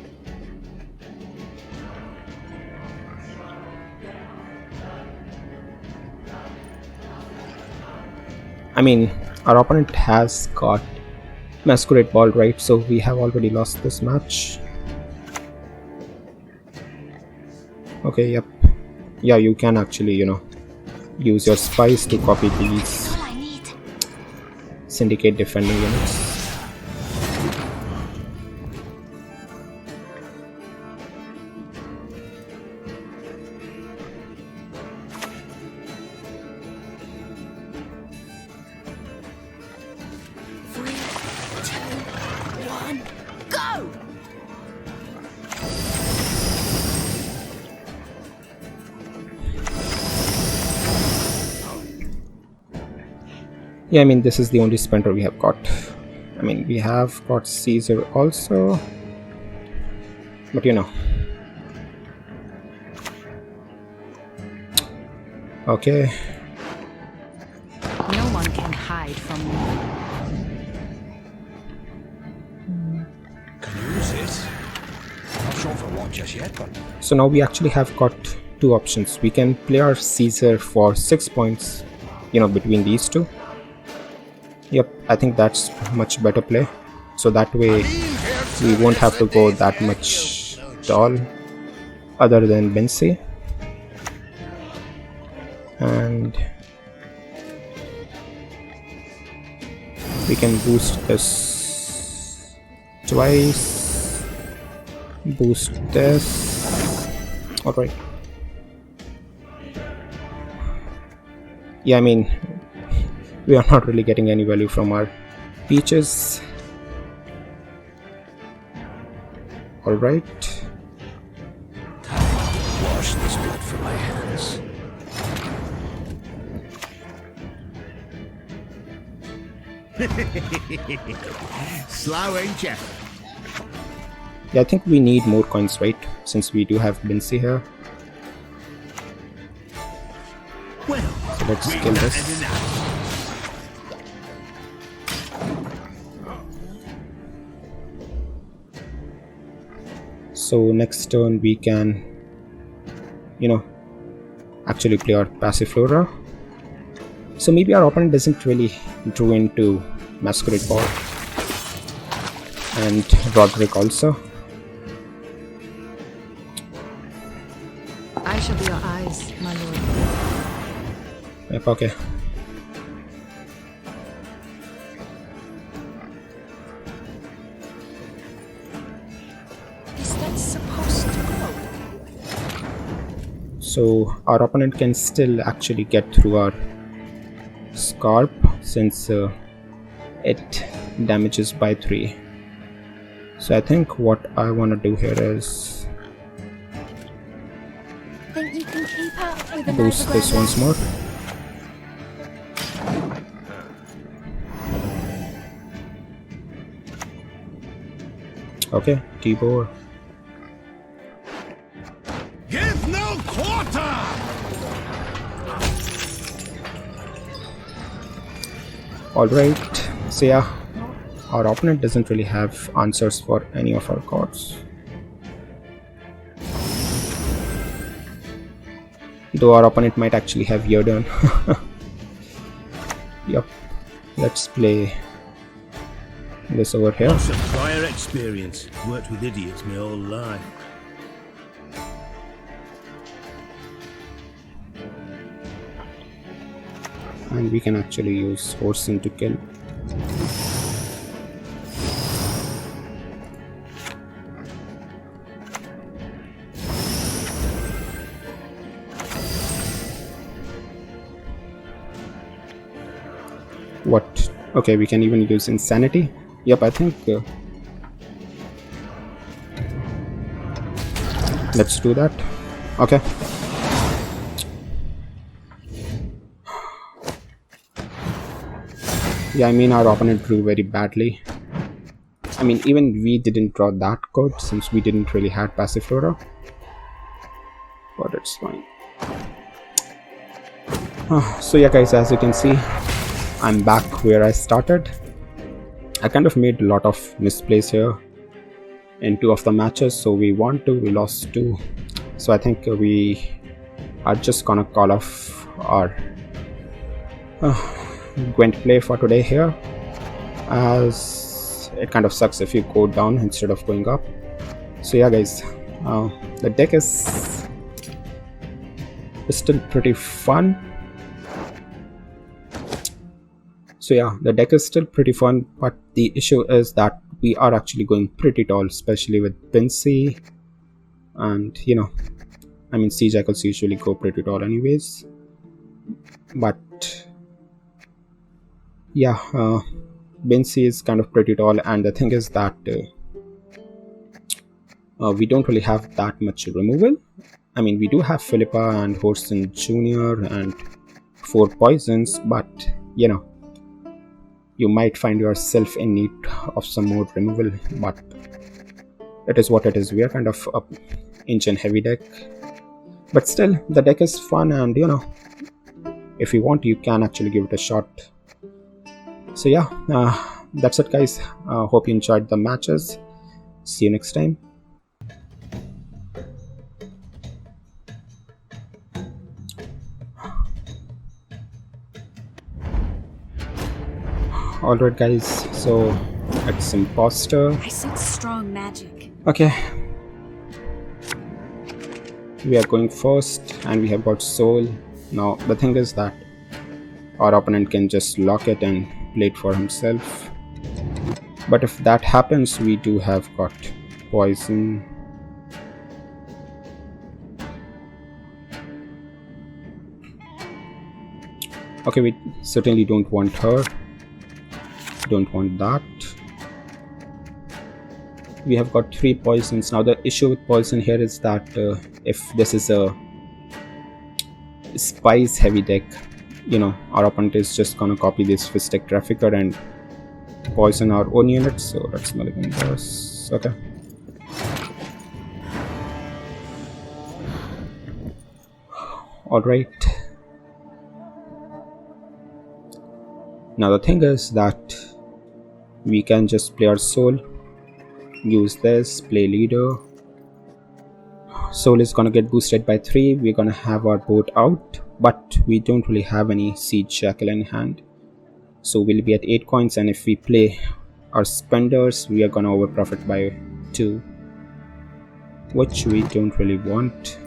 I mean, our opponent has got Masquerade Ball, right? So we have already lost this match. Okay, yep. Yeah, you can actually, you know, use your spies to copy these syndicate defending units. Yeah, I mean, this is the only spender we have got. I mean, we have got Caesar also, but you know. Okay. No one can hide from me. Can use it. Not sure for what just yet, but So now we actually have got two options. We can play our Caesar for 6 points, you know, between these two. Yep, I think that's much better play. So that way we won't have to go that much tall other than Bincy. And we can boost this twice. Boost this. Alright. Yeah, I mean, we are not really getting any value from our peaches. Alright. wash this blood from my hands. Slow, ain't ya? Yeah, I think we need more coins, right? Since we do have Bincy here. Well, So let's we've kill had this. enough. So next turn we can, actually play our passiflora. So maybe our opponent doesn't really draw into Masquerade Ball and Roderick also. I shall be your eyes, my lord. Yep, okay. Is that supposed to go? So our opponent can still actually get through our Scarp since it damages by 3. So I think what I want to do here is Think you can keep up with the boost this once more. Okay, Tibor. Give no quarter! Alright, so yeah, our opponent doesn't really have answers for any of our cards. Though our opponent might actually have Yodon. Yep, let's play this over here. Lots of prior experience. Worked with idiots my whole life. And we can actually use Whoreson to kill. What? Okay, we can even use Insanity. Yep, I think let's do that. Okay. Yeah, I mean our opponent drew very badly. I mean even we didn't draw that good since we didn't really have passiflora. But it's fine. So yeah guys, as you can see, I'm back where I started. I kind of made a lot of misplays here in 2 of the matches. So we won 2, we lost 2. So I think we are just gonna call off our Gwent play for today here, as it kind of sucks if you go down instead of going up. So yeah guys, the deck is still pretty fun. So yeah, the deck is still pretty fun, but the issue is that we are actually going pretty tall, especially with Bincy. And I mean siege icons usually go pretty tall anyways, but yeah, Bincy is kind of pretty tall, and the thing is that we don't really have that much removal. I mean we do have Philippa and Whoreson Jr and 4 poisons, but you might find yourself in need of some more removal, but it is what it is. We are kind of a engine heavy deck, but still the deck is fun, and if you want you can actually give it a shot. So yeah, that's it guys. Hope you enjoyed the matches. See you next time. Alright guys, so it's Imposter. I sense strong magic. Okay, we are going first and we have got Soul. Now the thing is that our opponent can just lock it and play it for himself, but if that happens we do have got Poison. Okay, we certainly don't want her, don't want that. We have got 3 poisons. Now the issue with poison here is that if this is a spice heavy deck, our opponent is just gonna copy this Fistic Trafficker and poison our own units, so let's mulligan this. Okay. Alright. Now the thing is that we can just play our soul, use this, play leader. Soul is gonna get boosted by 3. We're gonna have our boat out, but we don't really have any siege shackle in hand, so we'll be at 8 coins, and if we play our spenders we are gonna over profit by 2, which we don't really want.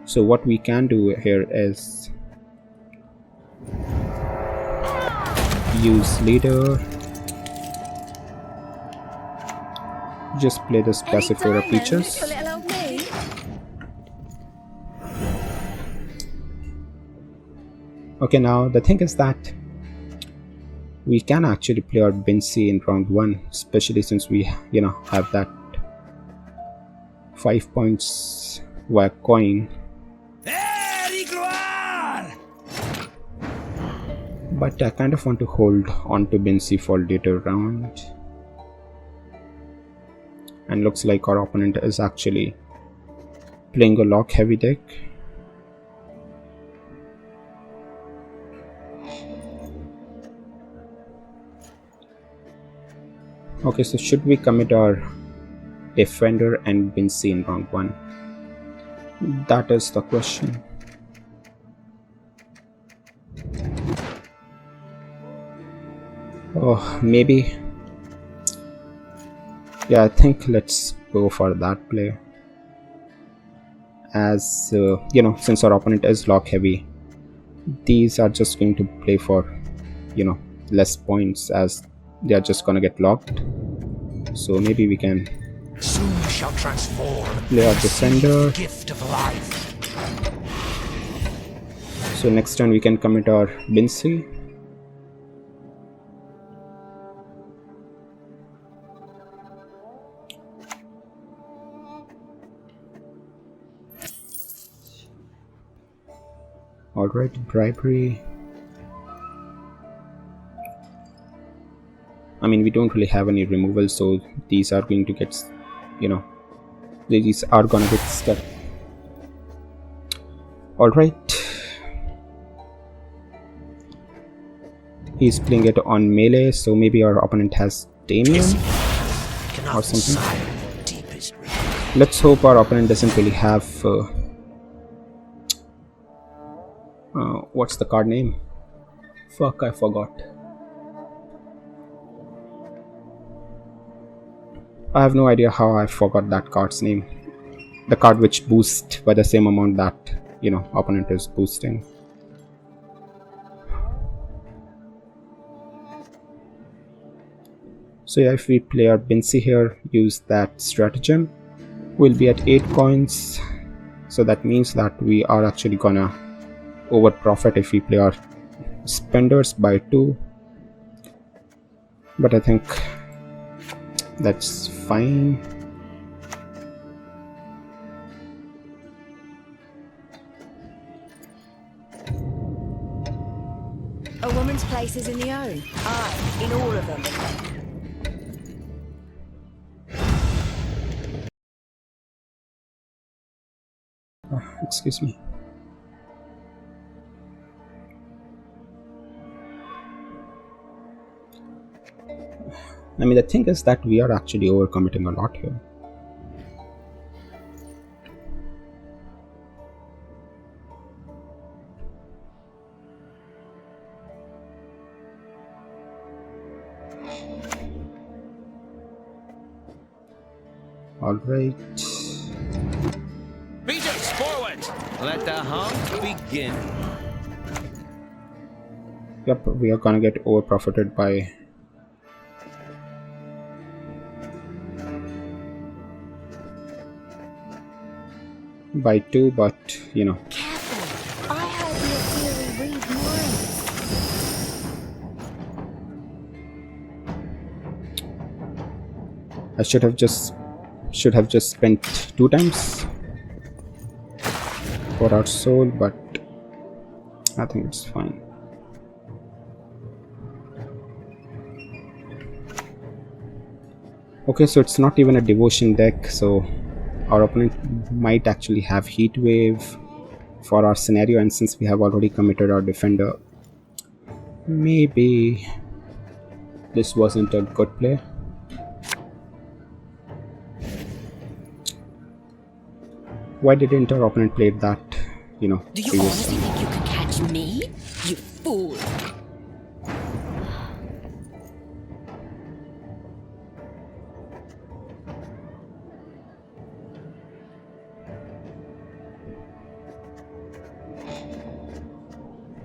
So what we can do here is use leader, just play this passiflora peaches. Okay, now the thing is that we can actually play our Bincy in round 1, especially since we have that 5 points via coin. But I kind of want to hold on to Bincy for later round. And looks like our opponent is actually playing a lock heavy deck. Okay, so should we commit our defender and Bincy in round 1? That is the question. Oh, maybe. Yeah, I think let's go for that play. As since our opponent is lock heavy, these are just going to play for less points, as they are just gonna get locked. So maybe we can Soon you shall transform. play our defender. Gift of life. So next turn we can commit our Bincy. Alright, bribery. I mean, we don't really have any removal, so these are going to get, these are gonna get stuck. Alright. He's playing it on melee, so maybe our opponent has Damien or something. Let's hope our opponent doesn't really have what's the card name? Fuck, I forgot. I have no idea how I forgot that card's name. The card which boosts by the same amount that opponent is boosting. So yeah, if we play our Bincy here, use that stratagem, we'll be at 8 coins. So that means that we are actually gonna over profit if we play our spenders by 2, but I think that's fine. A woman's place is in the home. Aye, in all of them. Excuse me. I mean, the thing is that we are actually overcommitting a lot here. Alright. Beaters, forward! Let the hunt begin. Yep, we are gonna get over profited by by 2, but Careful! I heard the Ethereal read minds. I should have just spent 2 times for our soul, but I think it's fine. Okay, so it's not even a devotion deck, so our opponent might actually have heat wave for our scenario, and since we have already committed our defender, maybe this wasn't a good play. Why didn't our opponent play that, Do you previous honestly turn? think you can catch me? You fool!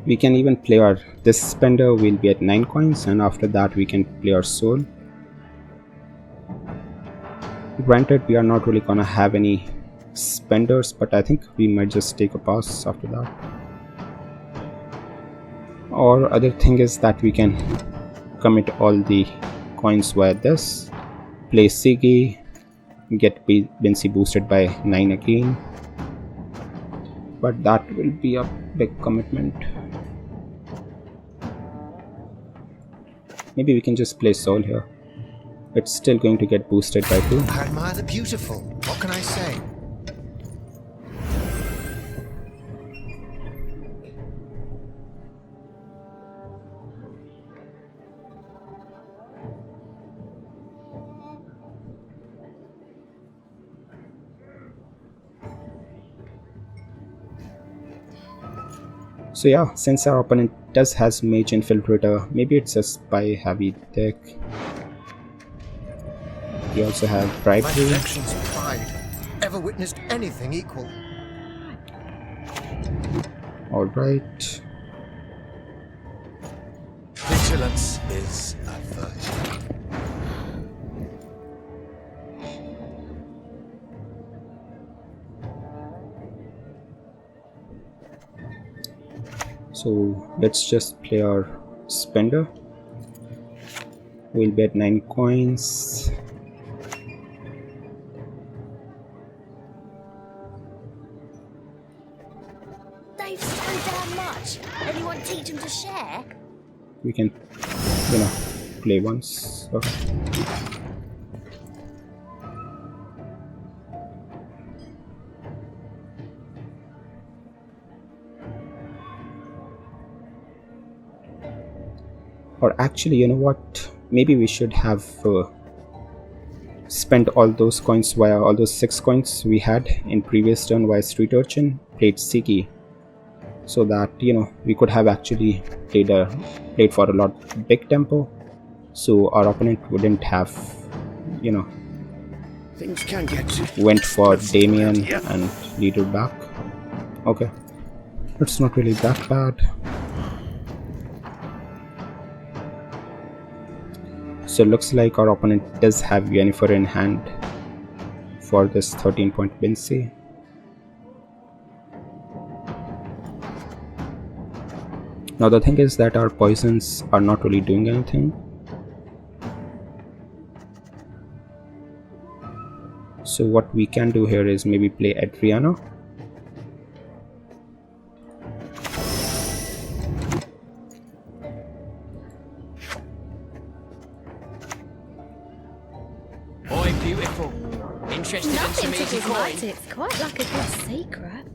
We can even play our this spender, we'll be at 9 coins, and after that we can play our soul. Granted, we are not really gonna have any spenders, but I think we might just take a pass after that. Or other thing is that we can commit all the coins via this, play Sigi, get Bincy boosted by 9 again, but that will be a big commitment. Maybe we can just play soul here. It's still going to get boosted by 2. I admire the beautiful. What can I say? So yeah, since our opponent does has Mage Infiltrator, maybe it's a spy heavy deck. We also have My Bribery. collection's pride. Ever witnessed anything equal? Alright. Vigilance is a virtue. So let's just play our spender. We'll be at 9 coins. They've so damn much. Anyone teach them to share? We can, play once. Okay. Or actually, you know what? Maybe we should have spent all those coins via all those 6 coins we had in previous turn via Street Urchin, played Sigi, so that we could have actually played for a lot big tempo, so our opponent wouldn't have Things can get went for Damien and leader back. Okay, it's not really that bad. So it looks like our opponent does have Yennefer in hand for this 13-point Bincy. Now the thing is that our poisons are not really doing anything. So what we can do here is maybe play Adriana. Boy, beautiful. Interested in some Nothing easy tickles my coin? tits quite like a good secret.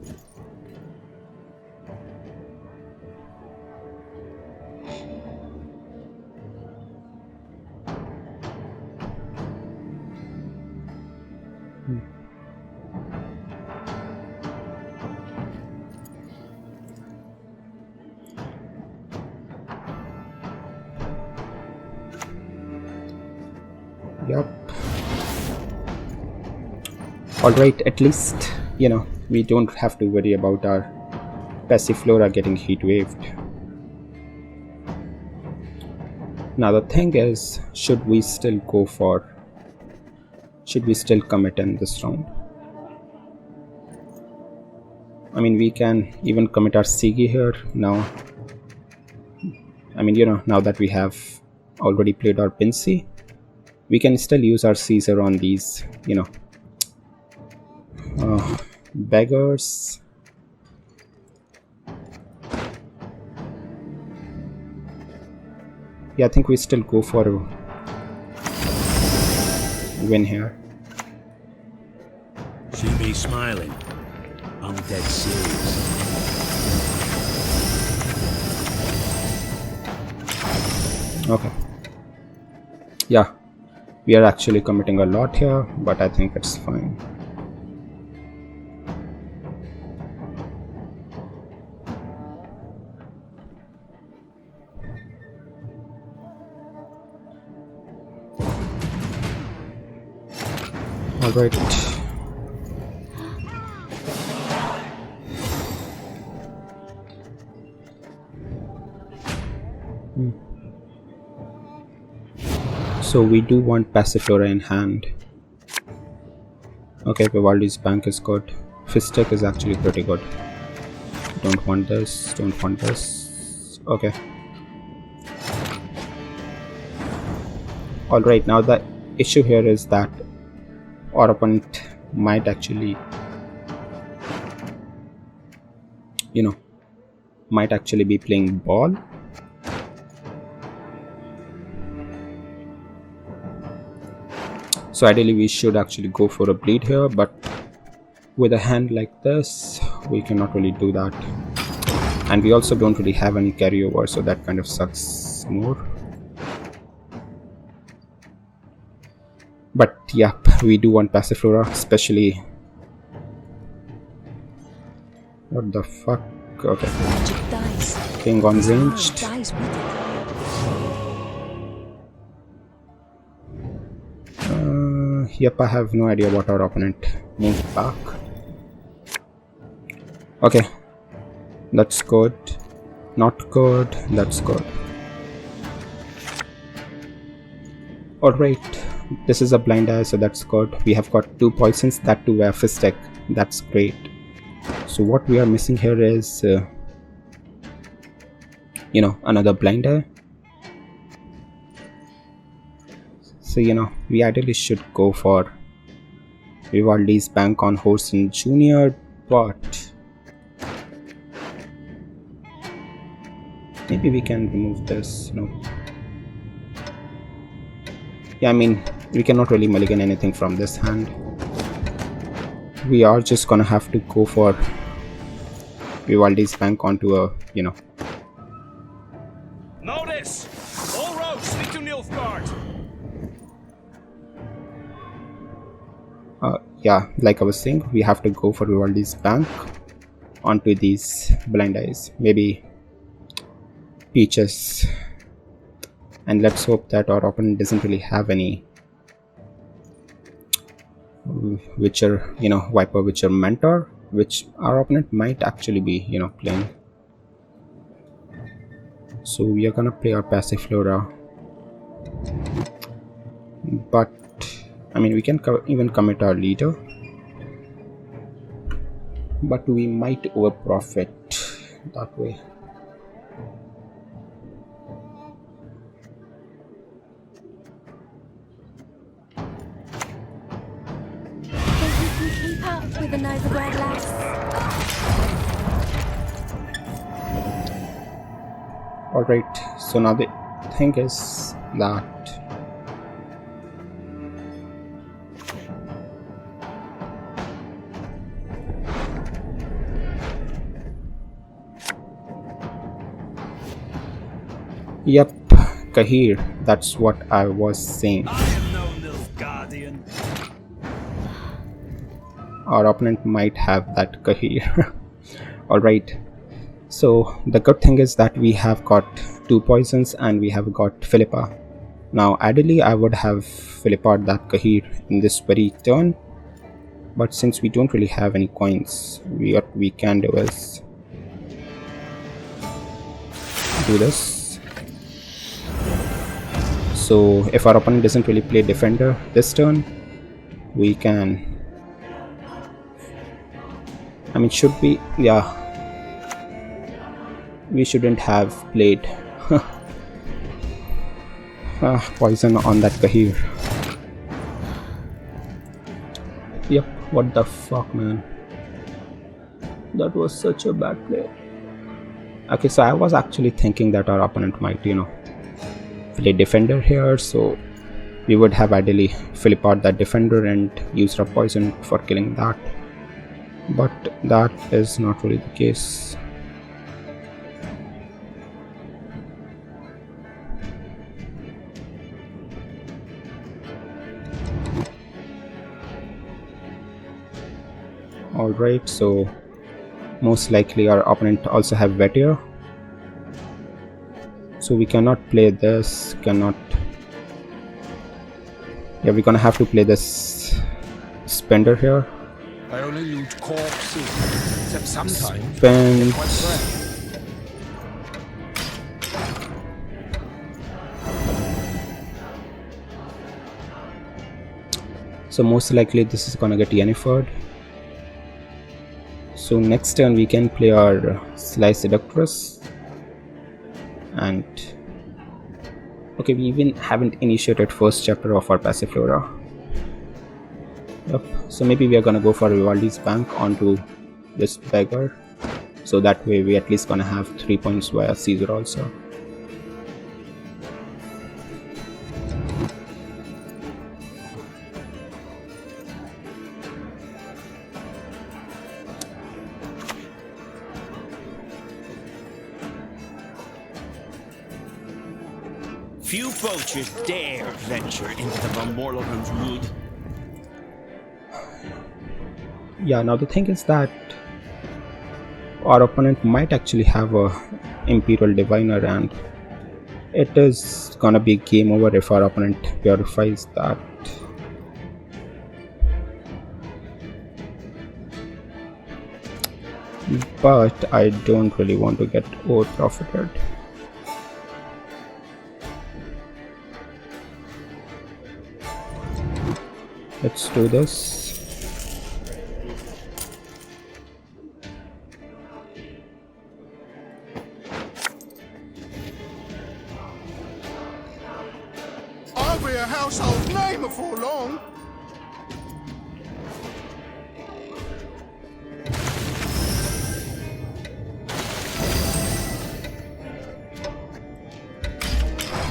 Yup. Alright, at least, we don't have to worry about our passiflora getting heat waved. Now the thing is, should we still commit in this round? I mean, we can even commit our Sigi here now. I mean, now that we have already played our Bincy, we can still use our Caesar on these, beggars. Yeah, I think we still go for win here. See me smiling. I'm dead serious. Okay. Yeah, we are actually committing a lot here, but I think it's fine. All right. So we do want passiflora in hand. Okay, Vivaldi's bank is good. Fistic is actually pretty good. Don't want this, don't want this. Okay. Alright, now the issue here is that our opponent might actually, might actually be playing ball. So ideally we should actually go for a bleed here, but with a hand like this we cannot really do that, and we also don't really have any carryover, so that kind of sucks more. But yeah, we do want passiflora, especially. What the fuck? Okay, king on ranged. Yep, I have no idea what our opponent moved back. Okay, that's good. Not good, that's good. Alright, this is a blind eye, so that's good. We have got 2 poisons, that too were fistic. That's great. So what we are missing here is, another blind eye. So we ideally should go for Vivaldi's bank on Whoreson Jr, but maybe we can remove this. Yeah, I mean, we cannot really mulligan anything from this hand. We are just gonna have to go for Vivaldi's bank onto a, Notice! All roads lead to Nilfgaard! Yeah, like I was saying, we have to go for Vivaldi's bank onto these blind eyes, maybe peaches, and let's hope that our opponent doesn't really have any Witcher, Viper Witcher Mentor, which our opponent might actually be, playing. So we are gonna play our passiflora, but I mean, we can even commit our leader, but we might over profit that way. Think you can keep up with the Novigrad lass? Alright, so now the thing is that yep, Kahir, that's what I was saying. I am no Nilfgaardian. Our opponent might have that Kahir. Alright, so the good thing is that we have got 2 poisons and we have got Philippa. Now ideally I would have Philippa that Kahir in this very turn, but since we don't really have any coins, what we can do is do this. So if our opponent doesn't really play defender this turn, we can, I mean, should we, yeah, we shouldn't have played poison on that Kahir. Yep, what the fuck, man, that was such a bad play. Okay, so I was actually thinking that our opponent might, play defender here, so we would have ideally flip out that defender and use our poison for killing that, but that is not really the case. Alright, so most likely our opponent also have Vetier, so we cannot play this, yeah, we're gonna have to play this Spender here. I only loot corpses, except sometimes Spend. quite rare. So most likely this is gonna get Yennefer'd. So next turn we can play our Slice Seductress, and okay, we even haven't initiated first chapter of our passiflora. Yep, so maybe we are gonna go for Vivaldi's Bank onto this beggar, so that way we at least gonna have 3 points via Caesar also. Few poachers dare venture into the Von Morloham's wood. Yeah, now the thing is that our opponent might actually have a Imperial Diviner, and it is gonna be game over if our opponent purifies that. But I don't really want to get over profited. Let's do this. I'll be a household name before long.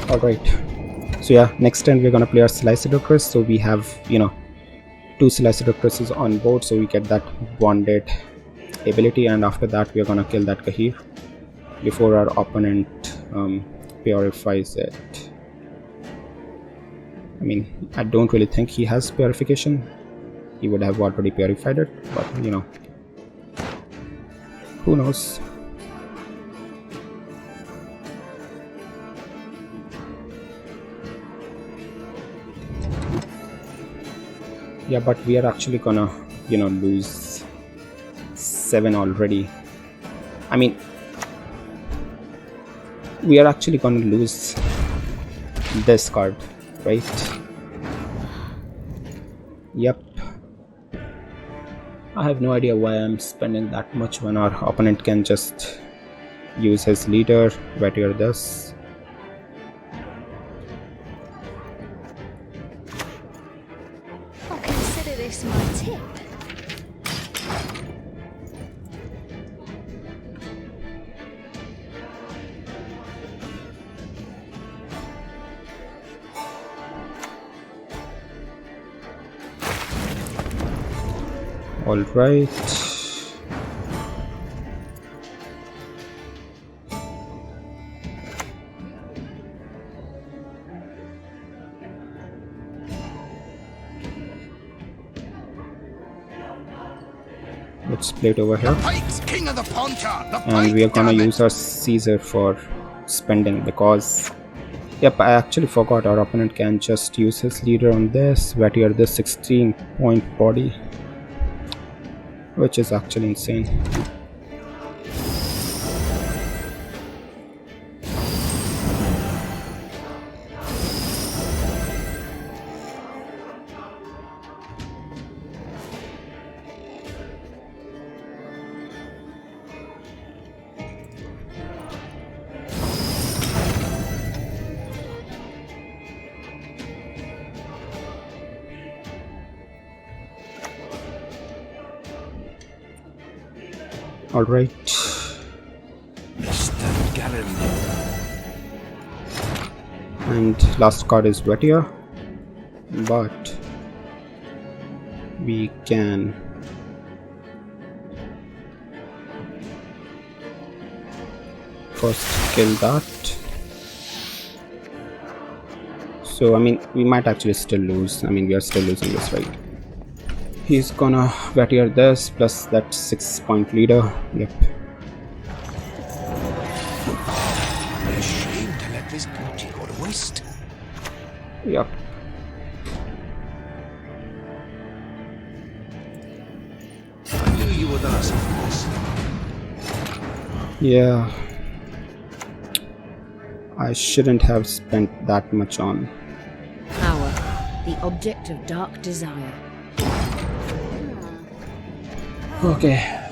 Alright, so yeah, next turn we're gonna play our Slice Seductress, so we have, you know, 2 Slice Seductresses on board, so we get that bonded ability, and after that we are gonna kill that Kahir before our opponent purifies it. I mean, I don't really think he has purification. He would have already purified it, but you know, who knows. Yeah, but we are actually gonna, you know, lose 7 already. I mean, we are actually gonna lose this card, right? Yep. I have no idea why I'm spending that much when our opponent can just use his leader, Vetier this. I'll consider this my tip. All right. Let's play it over here, Pike's king of the Pontar. The and we are Pike, gonna damn it. use our Caesar for spending, because yep, I actually forgot our opponent can just use his leader on this, Vetier this 16-point body, which is actually insane. All right. Mr. Gallon. And last card is Vetier. but we can first kill that. So I mean, we might actually still lose. I mean, we are still losing this, right? He's gonna Vatier this plus that 6-point leader. Yep. What a shame to let this booty go to waste. Yep. I knew you were gonna suffer this. Yeah. I shouldn't have spent that much on. Power, the object of dark desire. Okay.